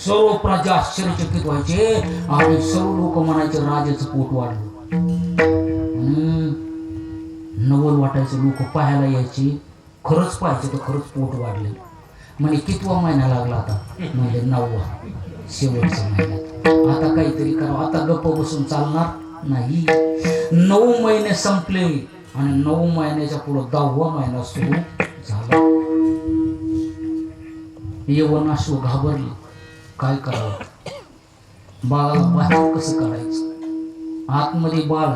सर्व प्रजा आश्चर्यचकित व्हायचे आणि सर्व लोक म्हणायचे राजाचं पोट वाढलं. नवल वाटायचं, लोक पाहायला यायचे, खरंच पाहायचे तर खरंच पोट वाढले. म्हणजे कितवा महिना लागला आता, म्हणजे 9वा, शेवटचा महिना. आता काहीतरी करावं, आता गप्प बसून चालणार नाही. 9 महिने संपले आणि 9 महिन्याच्या पुढे 10वा महिना सुरू झाला. यवनाश्व घाबरले, काय करावं, बाळाला बाहेर कसं काढायचं, आतमध्ये बाळ,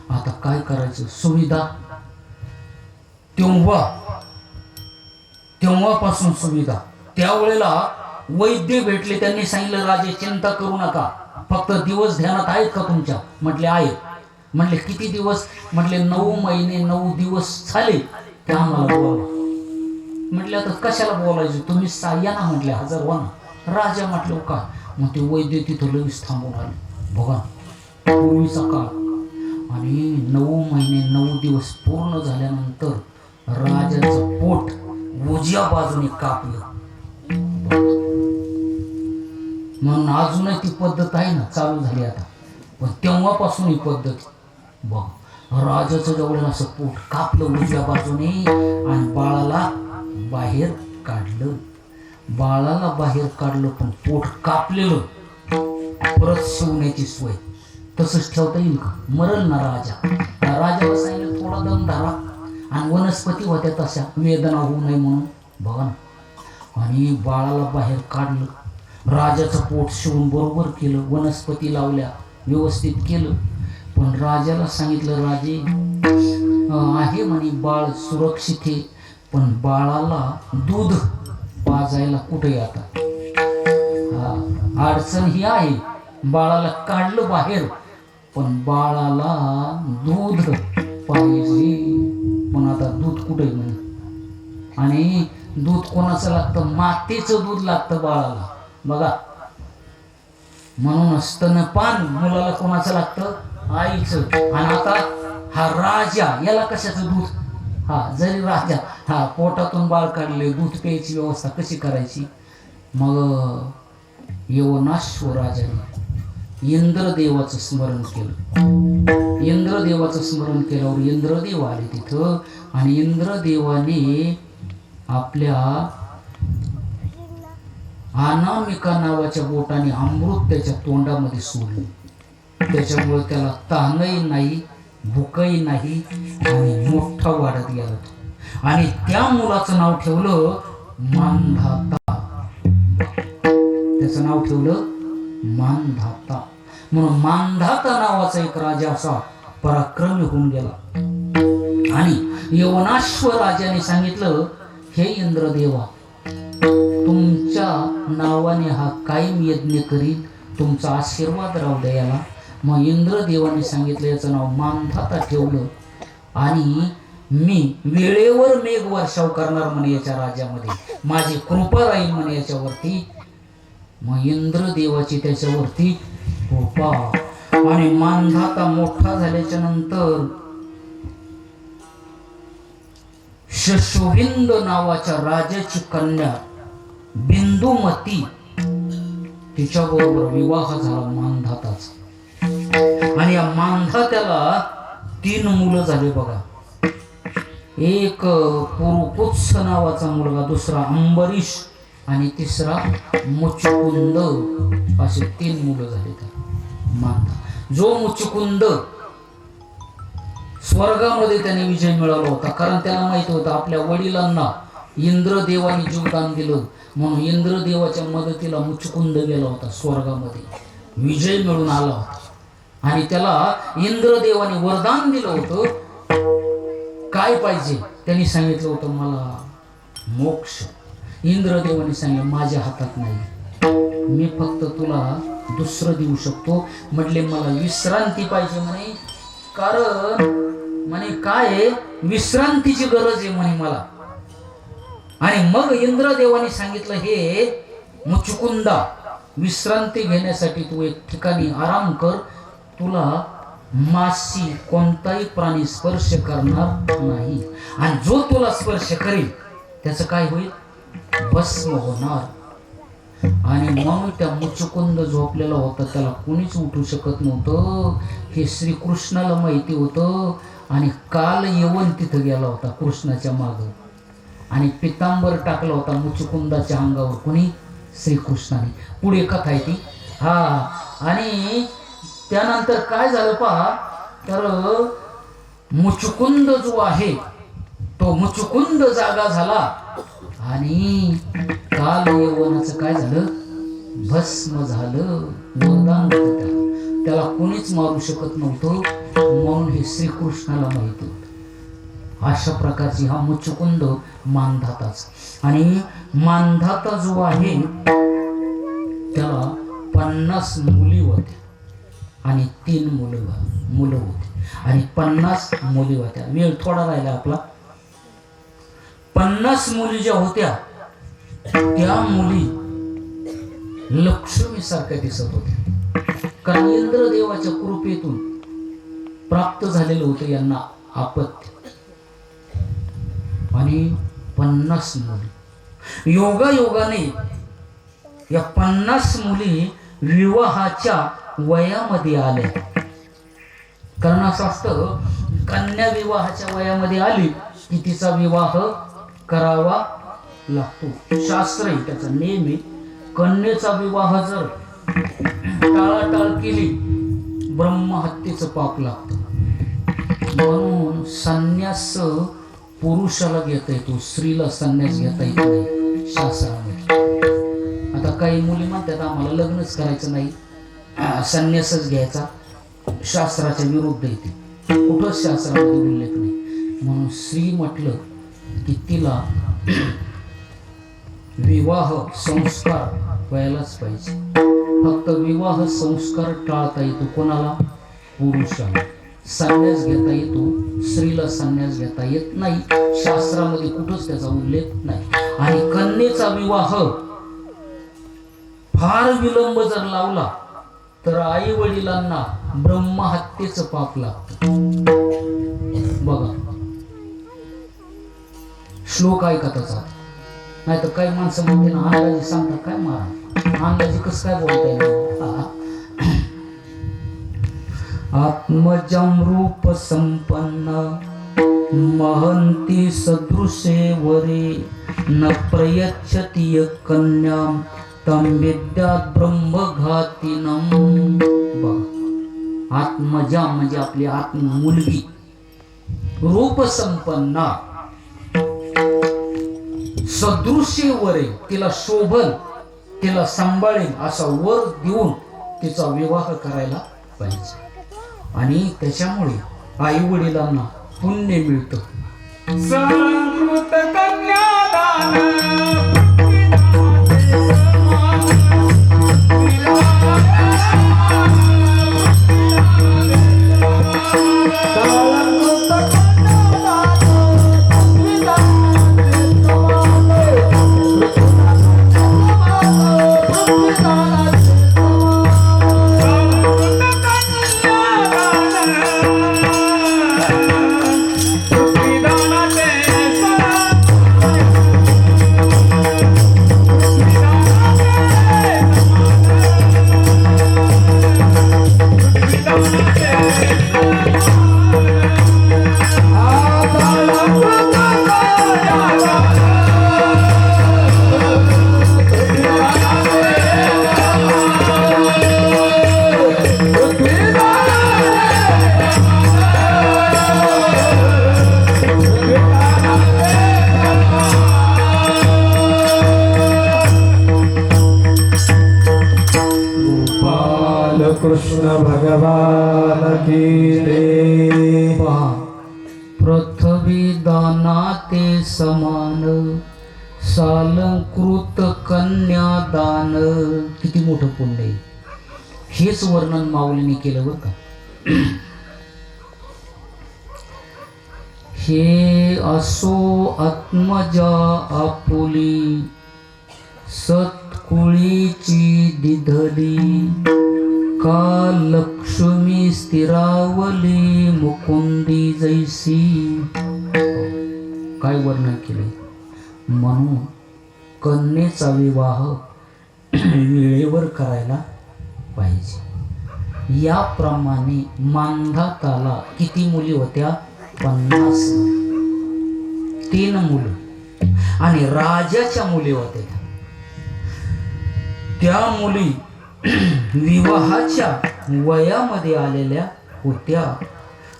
आता काय करायचं. सुविधा तेव्हापासून सुविधा. त्यावेळेला वैद्य भेटले, त्यांनी सांगितलं राजे चिंता करू नका, फक्त दिवस ध्यानात आहेत का तुमच्या. म्हटले आहेत. म्हटले किती दिवस. म्हटले 9 महिने 9 दिवस झाले ते आम्हाला बोला. म्हटले आता कशाला बोलायचं, तुम्ही या ना. म्हटले 1000 व्हा ना. राजा म्हटलं का. मग ते वैद्य तिथं लगेच थांबून आले. बघा पूर्वीचा काळ. आणि 9 महिने 9 दिवस पूर्ण झाल्यानंतर राजाचं पोट उजव्या बाजूने कापलं. म्हणून अजूनही ती पद्धत आहे ना, चालू झाली आता. पण तेव्हापासून ही पद्धत बघ. राजाचं जवळ असं पोट कापलं उजव्या बाजूने आणि बाळाला बाहेर काढलं. बाळाला बाहेर काढलं पण पोट कापलेलं परत शिवण्याची सोय तसंच ठेवता येईल का? मरल ना राजा. त्या राजाला सांगितलं थोडा दम धरा, आणि वनस्पती होत्या तशा वेदना होऊ नये म्हणून बघा ना. आणि बाळाला बाहेर काढलं, राजाचं पोट शिवून बरोबर केलं, वनस्पती लावल्या, व्यवस्थित केलं. पण राजाला सांगितलं राजे आहे म्हणे बाळ सुरक्षित आहे, पण बाळाला दूध पाजायला कुठे आता अडचण ही आहे. बाळाला काढलं बाहेर पण बाळाला दूध पाहिजे, पण आता दूध कुठे म्हणे. आणि दूध कोणाचं लागतं? मातेचं दूध लागतं बाळाला बघा. म्हणून स्तनपान मुलाला कोणाचं लागतं? आईचं. आणि आता हा राजा, याला कशाचं दूध? जरी राजा पोटातून बाळ काढले, दूध प्यायची व्यवस्था कशी करायची? मग यवनाश्व राजाने इंद्रदेवाचं स्मरण केलं. इंद्रदेवाचं स्मरण केल्यावर इंद्रदेव आले तिथं, आणि इंद्रदेवाने आपल्या अनामिका नावाच्या बोटाने अमृत त्याच्या तोंडामध्ये सोडले. त्याच्यामुळे त्याला तहानही नाही, भूकही नाही, आणि मोठा वाढत गेला. आणि त्या मुलाचं नाव ठेवलं मानधाता. त्याचं नाव ठेवलं मानधाता. म्हणून मानधाता नावाचा एक राजा असा पराक्रमी होऊन गेला. आणि यवनाश्व राजाने सांगितलं, हे इंद्रदेवा, तुमच्या नावाने हा कायम यज्ञ करील, तुमचा आशीर्वाद राहू द्या याला. मग इंद्रदेवाने सांगितलं याचं नाव मानधाता ठेवलं, आणि मी वेळेवर मेघ वर्षाव करणार म्हणे याच्या राज्यामध्ये, माझी कृपा राहील म्हणे याच्यावरती. मग इंद्रदेवाची त्याच्यावरती कृपा. आणि मानधाता मोठा झाल्याच्या नंतर शशोहिंद नावाच्या राजाची कन्या बिंदुमती, तिच्याबरोबर विवाह झाला मानधाताचा. आणि या मानधात्याला 3 मुलं झाले बघा. एक पुरुकुत्स नावाचा मुलगा, दुसरा अंबरीश, आणि तिसरा मुचकुंद, असे 3 मुलं झाले त्या मानधा. जो मुचकुंद स्वर्गामध्ये त्याने विजय मिळवला होता, कारण त्याला माहित होतं आपल्या वडिलांना इंद्रदेवाने जीवदान दिलं, म्हणून इंद्रदेवाच्या मदतीला मुचकुंद गेला होता, स्वर्गामध्ये विजय मिळून आला होता. आणि त्याला इंद्रदेवाने वरदान दिलं होतं. काय पाहिजे? त्यांनी सांगितलं होतं मला मोक्ष. इंद्रदेवाने सांगितलं माझ्या हातात नाही, मी फक्त तुला दुसरं देऊ शकतो. म्हटले मला विश्रांती पाहिजे म्हणे, कारण म्हणे काय विश्रांतीची गरज आहे म्हणे मला. आणि मग इंद्रदेवाने सांगितलं, हे मुचकुंदा, विश्रांती घेण्यासाठी तू एक ठिकाणी आराम कर, तुला माशी कोणताही प्राणी स्पर्श करणार नाही, आणि जो तुला स्पर्श करेल त्याचं काय होईल? भस्म होणार. आणि म्हणून त्या मुचकुंद झोपलेला होता, त्याला कोणीच उठू शकत नव्हतं. हे श्रीकृष्णाला माहिती होतं. आणि काल यवन तिथं गेला होता कृष्णाच्या मागं, आणि पितांबर टाकला होता मुचकुंदाच्या अंगावर. कोणी? श्रीकृष्णाने. पुढे कथा आहे ती. आणि त्यानंतर काय झालं पहा, तर मुचकुंद जो आहे तो मुचकुंद जागा झाला, आणि काल यवनाचं काय झालं? भस्म झालं. वरदान होतं त्याला कोणीच मारू शकत नव्हतं, म्हणून हे श्रीकृष्णाला माहिती होतं. अशा प्रकारची हा मुचकुंद मानधाताचा. आणि मानधाता जो आहे त्याला 50 मुली होत्या आणि 3 मुलं होती, आणि 50 मुली होत्या. वेळ थोडा राहिला आपला. 50 मुली ज्या होत्या त्या मुली लक्ष्मी सारख्या दिसत होत्या, कारण इंद्रदेवाच्या कृपेतून प्राप्त झालेलं होतं यांना आपत्य. आणि 50 मुली योगायोगाने या 50 मुली विवाहाच्या वयामध्ये आल्या. कारण असं असतं, कन्या विवाहाच्या वयामध्ये आली की तिचा विवाह करावा लागतो. शास्त्र आहे त्याचा नेम आहे. कन्येचा विवाह जर टाळाटाळ केली ब्रह्महत्येचं पाप लागतं. म्हणून संन्यास पुरुषाला घेता येतो, स्त्रीला संन्यास घेता येत नाही शास्त्रामध्ये. आता काही मुली म्हणतात आम्हाला लग्नच करायचं नाही, संन्यासच घ्यायचा, शास्त्राच्या विरुद्ध येते. कुठंच शास्त्रामध्ये उल्लेख नाही. म्हणून स्त्री म्हटलं की तिला विवाह संस्कार व्हायलाच पाहिजे. फक्त विवाह संस्कार टाळता येतो कोणाला? पुरुषाला. संन्यास घेता येतो, स्त्रीला संन्यास घेता येत नाही. शास्त्रामध्ये कुठंच त्याचा उल्लेख नाही. आणि कन्येचा विवाह फार विलंब जर लावला तर आई वडिलांना ब्रह्महत्येचं पाप लागतं. बघा श्लोक ऐका त्याचा. नाही तर काही माणसं म्हणते ना अंदाजी सांगतात, काय मारा अंदाजी कसं काय बोलताय? आत्मजं रूप संपन्न महंती सदृशे वरे न प्रयच्छति य कन्यां तम विद्यात ब्रह्मघातिनम. आत्मजा म्हणजे आपली आत्म मुलगी, रूप संपन्न सदृश्य वरे तिला शोभन, तिला सांभाळेल असा वर देऊन तिचा विवाह करायला पाहिजे. आणि त्याच्यामुळे आई वडिलांना पुण्य मिळतं. कृष्ण भगवान की जय. पृथ्वी दानाते समान सालंकृत कन्यादान. किती मोठं पुण्य आहे. हेच वर्णन माऊलीने केलं बरं का. हे असो आत्मजा आपुली सत्कुळीची दिधली का लक्ष्मी स्थिरावली मुकुंदी जैसी. काय वर्णन केले. म्हणून कन्येचा विवाह वेळेवर करायला पाहिजे. याप्रमाणे मांधाताला किती मुली होत्या? 50. 3 मुलं. आणि राजाच्या मुली होत्या. त्या मुली विवाहाच्या वयामध्ये आलेल्या होत्या.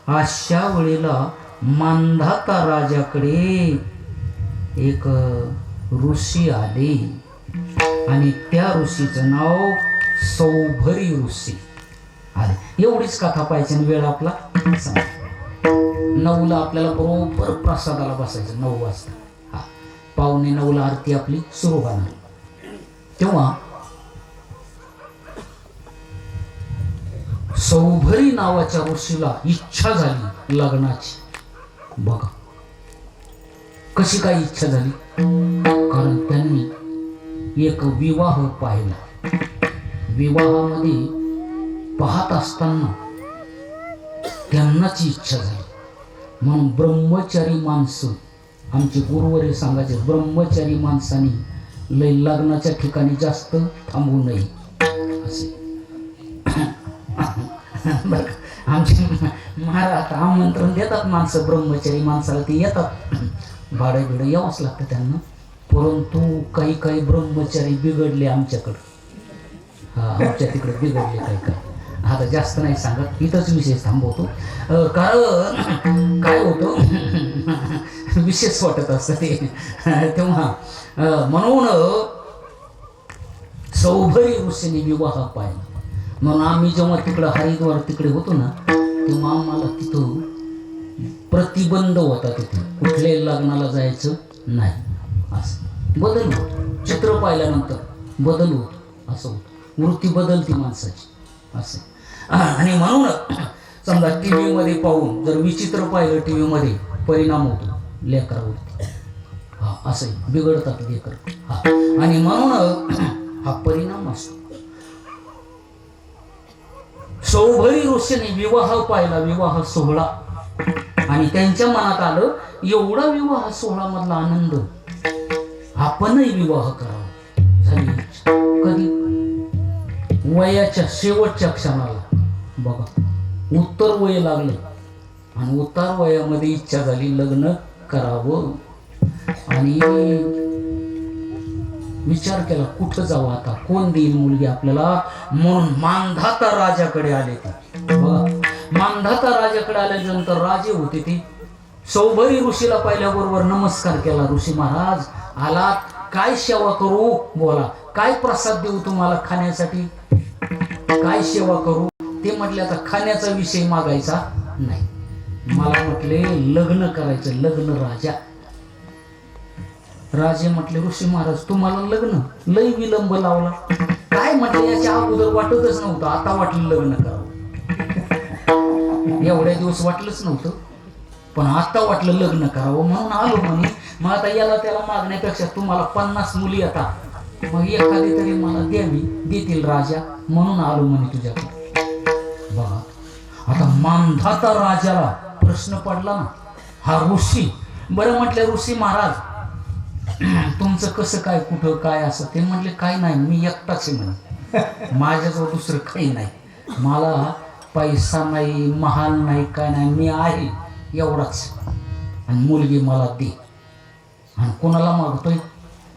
अशा वेळेला मांधाता राजाकडे एक ऋषी आले आणि त्या ऋषीचं नाव सौभरी ऋषी आले. एवढीच कथा पाहिजे. वेळ आपला 9ला आपल्याला बरोबर प्रसादाला बसायचं. 9 वाजता. हा 8:45ला आरती आपली सुरू होणार. तेव्हा सौभरी नावाच्या ऋषीला इच्छा झाली लग्नाची. बघा कशी काय इच्छा झाली. कारण त्यांनी एक विवाह पाहिला. विवाहामध्ये पाहत असताना त्यांनाच इच्छा झाली. म्हणून ब्रह्मचारी माणसं, आमचे गुरुवरे सांगायचे, ब्रह्मचारी माणसांनी लय लग्नाच्या ठिकाणी जास्त थांबू नये असे. आमचे महाराज आमंत्रण देतात माणसं ब्रह्मचारी माणसाला, ते येतात. भाडं बिडं यावंच लागतं त्यांना. परंतु काही काही ब्रह्मचारी बिघडले आमच्याकडं. हा, आमच्या तिकडे बिघडले काही काही. आता जास्त नाही सांगत, इथंच विषय थांबवतो. कारण काय होतं विशेष वाटत असतं ते तेव्हा. म्हणून सौभरी ऋषीने विवाह पाहिला. म्हणून आम्ही जेव्हा तिकडं हरिद्वार तिकडे होतो ना, तेव्हा आम्हाला तिथं प्रतिबंध होता. तिथे कुठल्याही लग्नाला जायचं नाही. असं बदल होत, चित्र पाहिल्यानंतर बदल होत, असं होतं. वृत्ती बदलती माणसाची असं. आणि म्हणून समजा टी व्हीमध्ये पाहून जर विचित्र पाहिलं, टी व्हीमध्ये परिणाम होतो लेकरावरती. हा, असं बिघडतात लेकर. हा, आणि म्हणून हा परिणाम असतो. सौभरी ऋषीने विवाह पाहिला, विवाह सोहळा. आणि त्यांच्या मनात आलं, एवढा विवाह सोहळा मधला आनंद, आपणही विवाह करावा. झाली इच्छा. कधी? वयाच्या शेवटच्या क्षणाला. बघा, उत्तर वय लागलं आणि उत्तर वयामध्ये इच्छा झाली लग्न करावं. आणि विचार केला कुठं जावं आता, कोण देईल मुलगी आपल्याला. म्हणून मांधाता राजाकडे आले ते. बघा, मांधाता राजाकडे आल्यानंतर राजे होते ते. सौभरी ऋषीला पाहिल्याबरोबर नमस्कार केला. ऋषी महाराज आलात, काय सेवा करू, बोला, काय प्रसाद देऊ तुम्हाला खाण्यासाठी, काय सेवा करू. ते म्हटले आता खाण्याचा विषय मागायचा नाही, मला म्हटले लग्न करायचं. लग्न राजा. राजे म्हटले ऋषी महाराज तुम्हाला लग्न, लय विलंब लावला. काय म्हटले, याच्या अगोदर वाटतच नव्हतं, आता वाटलं लग्न करावं. एवढ्या दिवस वाटलंच नव्हतं, पण आता वाटलं लग्न करावं. म्हणून आलो म्हणे. मग आता याला त्याला मागण्यापेक्षा तुम्हाला 50 मुली येतात, मग एखादी तरी मला द्यावी, देतील राजा, म्हणून आलो म्हणे तुझ्याकडे. बघा, आता मांधाता राजाला प्रश्न पडला ना, हा ऋषी. बरं म्हटलं ऋषी महाराज तुमचं कसं काय, कुठं काय असं. ते म्हटले काय नाही, मी एकटाच आहे म्हणे, माझ्याजवळ दुसरं काही नाही, मला पैसा नाही, महाल नाही, काय नाही, मी आहे एवढाच, आणि मुलगी मला दे. आणि कोणाला मागतोय?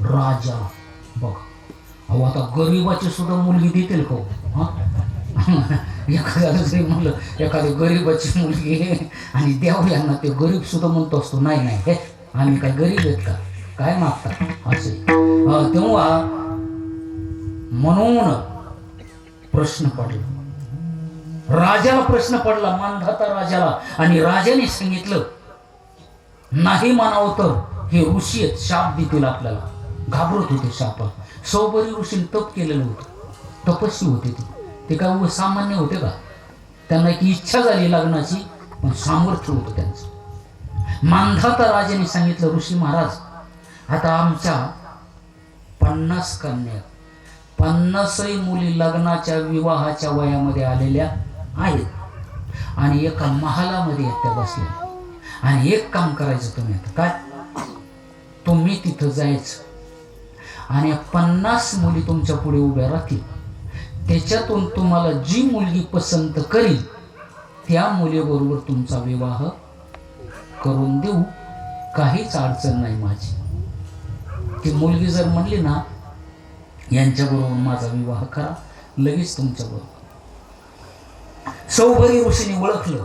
राजा. बघ, अहो आता गरीबाची सुद्धा मुलगी देतील का? एखाद्याला जरी म्हणलं एखादी गरीबाची मुलगी आणि द्यावं यांना, ते गरीब सुद्धा म्हणतो असतो नाही नाही, हे आम्ही काय गरीब आहेत का, काय मागतात असे. तेव्हा म्हणून प्रश्न पडला राजाला, प्रश्न पडला मांधाता राजाला. आणि राजाने सांगितलं नाही म्हणावं तर हे ऋषी आहेत, शाप देतील आपल्याला. घाबरत होते शापाला. सौभरी ऋषीने तप केलेलं होतं, तपस्वी होते ते काय सामान्य होते का? त्यांना एक इच्छा झाली लग्नाची, पण सामर्थ्य होतं त्यांचं. मांधाता राजाने सांगितलं ऋषी महाराज आता आमच्या 50 कन्या, 50 मुली लग्नाच्या विवाहाच्या वयामध्ये आलेल्या आहेत आणि एका महालामध्ये आहेत त्या बसल्या. आणि एक काम करायचं तुम्ही, आता काय, तुम्ही तिथं जायचं आणि 50 मुली तुमच्या पुढे उभ्या राहतील, त्याच्यातून तुम्हाला जी मुलगी पसंत करील त्या मुलीबरोबर तुमचा विवाह करून देऊ, काहीच अडचण नाही माझी. ती मुलगी जर म्हणली ना यांच्याबरोबर माझा विवाह करा, लगेच तुमच्याबरोबर. सौभरी ऋषीने ओळखलं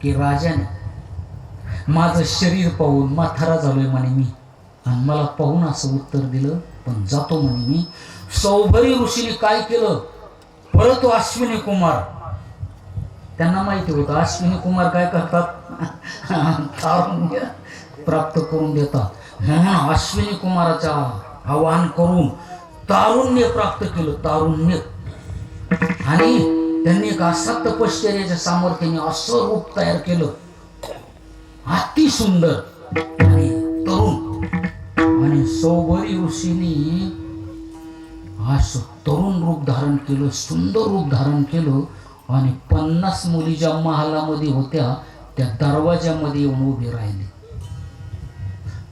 की राजाने माझं शरीर पाहून म्हातारा झालोय म्हणे मी, आणि मला पाहून असं उत्तर दिलं, पण जातो म्हणे मी. सौभरी ऋषीने काय केलं, परत अश्विनी कुमार, त्यांना माहिती होतं अश्विनी कुमार काय करतात, तारुण्य प्राप्त करून देतात. म्हणून अश्विनी कुमाराचा आवाहन करून तारुण्य प्राप्त केलं, तारुण्य. आणि त्यांनी एक असा तपश्चर्याच्या सामर्थ्याने असं रूप तयार केलं, अति सुंदर आणि तरुण. आणि सौभरी ऋषीने असं तरुण रूप धारण केलं, सुंदर रूप धारण केलं. आणि 50 मुली ज्या महालामध्ये होत्या त्या दरवाजामध्ये येऊन उभे राहिले.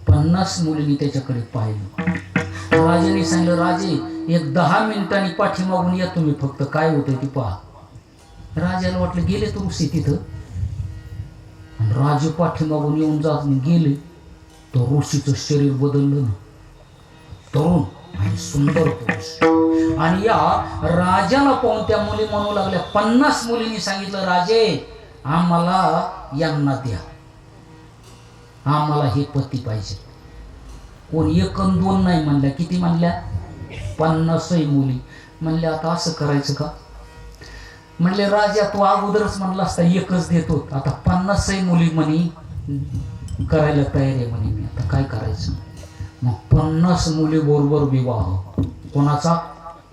50 मुलींनी त्याच्याकडे पाहिलं. राजाने सांगितलं राजे एक 10 मिनिटांनी पाठीमागून या तुम्ही, फक्त काय होतंय ते पहा. राजाला वाटलं गेले तर ऋषी तिथं, आणि राजे पाठीमागून येऊन जात गेले तर ऋषीचं शरीर बदललं ना. तरुण आणि सुंदर पुरुष. आणि या राजाला पाहून त्या मुली म्हणू लागल्या, 50 मुलींनी सांगितलं, राजे आम्हाला यांना द्या, आम्हाला हे पती पाहिजे. कोण 1 अन 2 नाही म्हणल्या, किती म्हणल्या? 50 मुली. म्हणले आता असं करायचं का? म्हणले राजा तू अगोदरच म्हणला असता 1च देतो, आता 50 मुली म्हणी करायला तयार आहे म्हणे मी, आता काय करायचं? मग 50 मुली बरोबर विवाह. कोणाचा?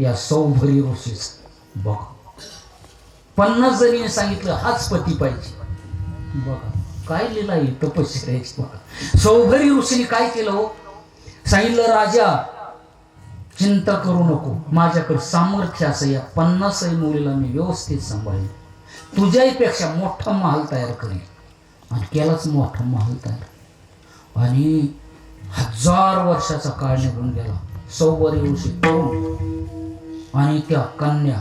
या सौभरी ऋषीचा. बघा 50 जणीने सांगितलं हाच पती पाहिजे. बघा काय लिहिलं आहे तपश्चर्याची. बघा सौभरी ऋषीने काय केलं हो? सांगितलं राजा चिंता करू नको, माझ्याकडे सामर्थ्य असं या 50 मुलीला मी व्यवस्थित सांभाळेल, तुझ्यापेक्षा मोठा महाल तयार करेल. आणि केलाच मोठा महाल तयार. आणि 1000 वर्षाचा काळ निघून गेला. सौभरी ऋषी तरुण आणि त्या कन्या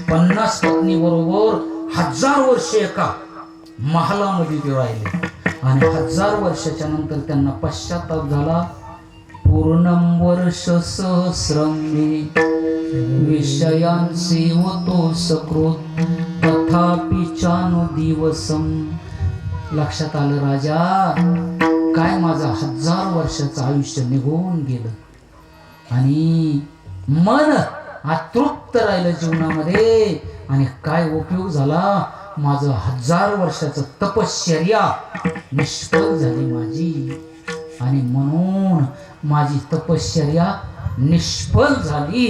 50 पत्नी बरोबर 1000 वर्ष एका महालामध्ये ते राहिले. आणि 1000 वर्षाच्या नंतर त्यांना पश्चाताप झाला. पूर्णं वर्ष सहस्रमी विषयांसी होतो सकृत तथापि चानु दिवसम. लक्षात आलं राजा काय माझा 1000 वर्षाचं आयुष्य निघून गेलं आणि मन अतृप्त राहिलं जीवनामध्ये. आणि काय उपयोग झाला? माझं 1000 वर्षाचं तपश्चर्या निष्फळ झाली माझी. आणि म्हणून माझी तपश्चर्या निष्फळ झाली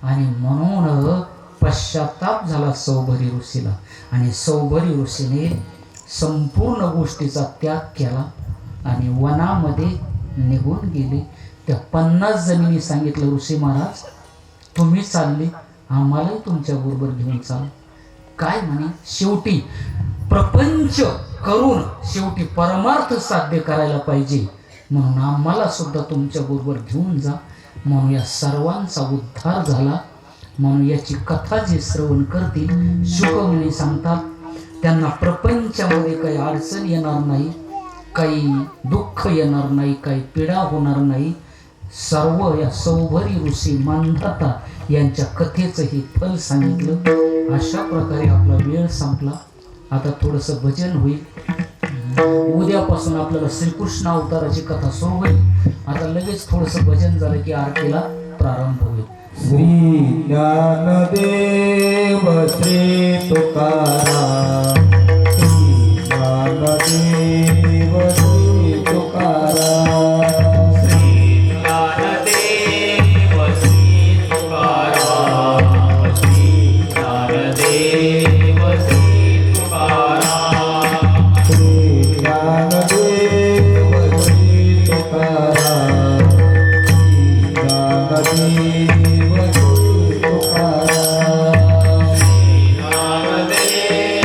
आणि म्हणून पश्चाताप झाला सौभरी ऋषीला. आणि सौभरी ऋषीने संपूर्ण गोष्टीचा त्याग केला आणि वनामध्ये निघून गेले. त्या 50 जणींनी सांगितलं ऋषी महाराज तुम्ही चालले, आम्हालाही तुमच्या बरोबर घेऊन चाल. काय म्हणे? शेवटी प्रपंच करून शेवटी परमार्थ साध्य करायला पाहिजे, म्हणून आम्हाला सुद्धा तुमच्या बरोबर घेऊन जा. म्हणून या सर्वांचा उद्धार झाला. म्हणून याची कथा जे श्रवण करतील शुकमुनी सांगतात त्यांना प्रपंचामध्ये काही अडचण येणार नाही, काही दुःख येणार नाही, काही पीडा होणार नाही. सर्व या सौभरी ऋषी मानधाता यांच्या कथेचं हे फल सांगितलं. अशा प्रकारे आपला वेळ संपला. आता थोडंसं भजन होईल. उद्यापासून आपल्याला श्रीकृष्ण अवताराची कथा सुरू होईल. आता लगेच थोडंसं भजन झालं की आरतीला प्रारंभ होईल. श्री ज्ञानदेव श्री तुकाराम, श्री ज्ञानदेव श्री तुकाराम, श्री ज्ञानदेव श्री तुकाराम, श्री ज्ञानदेव श्री तुकाराम, श्री ज्ञानदेव श्री तुकाराम, श्री ज्ञानदेव श्री तुकाराम, ज्ञानदेव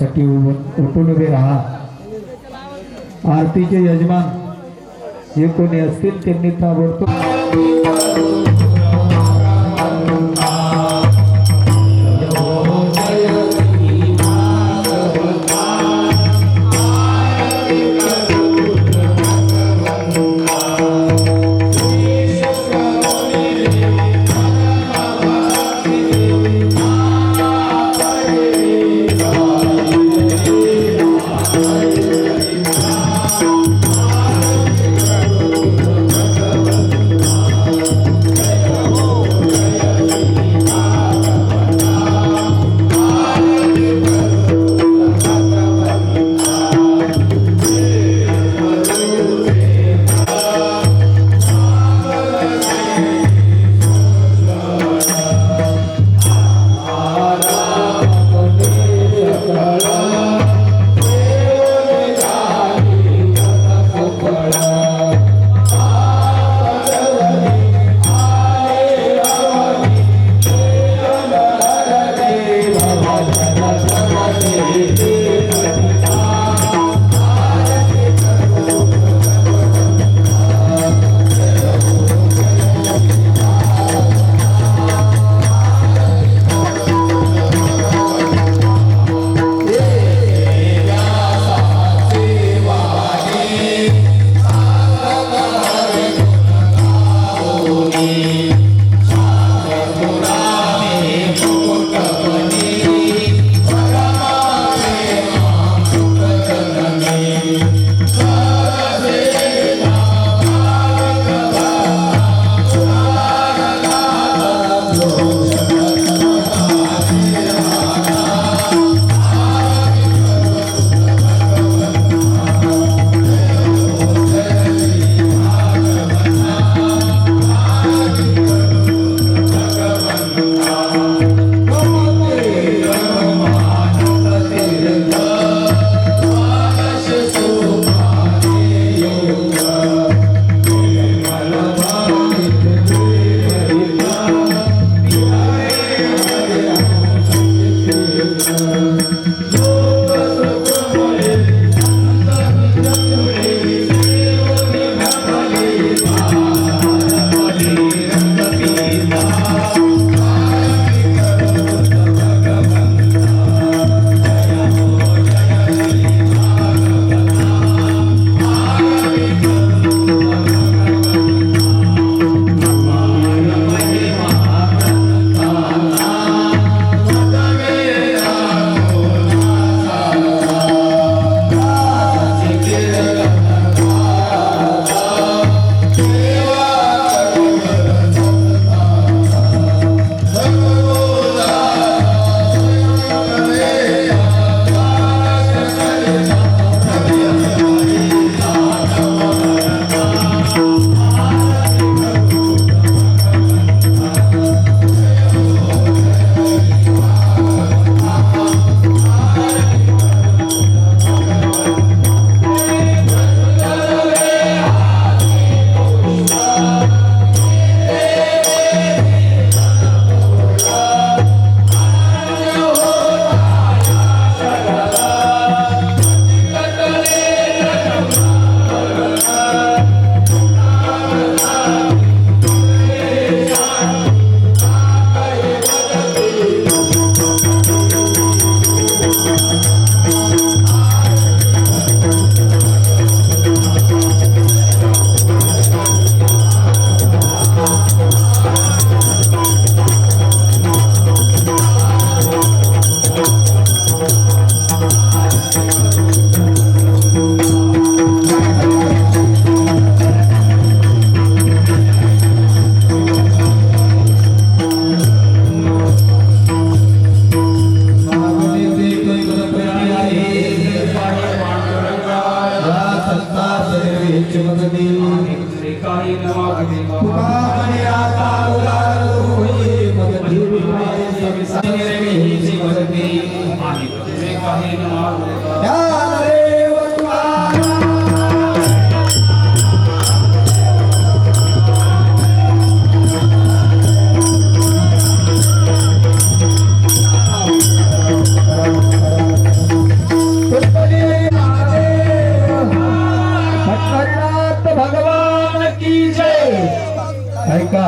यासाठी उठून उभे राहा. आरतीचे यजमान जे कोणी असतील त्यांनी ताबडतोब की जय. ऐका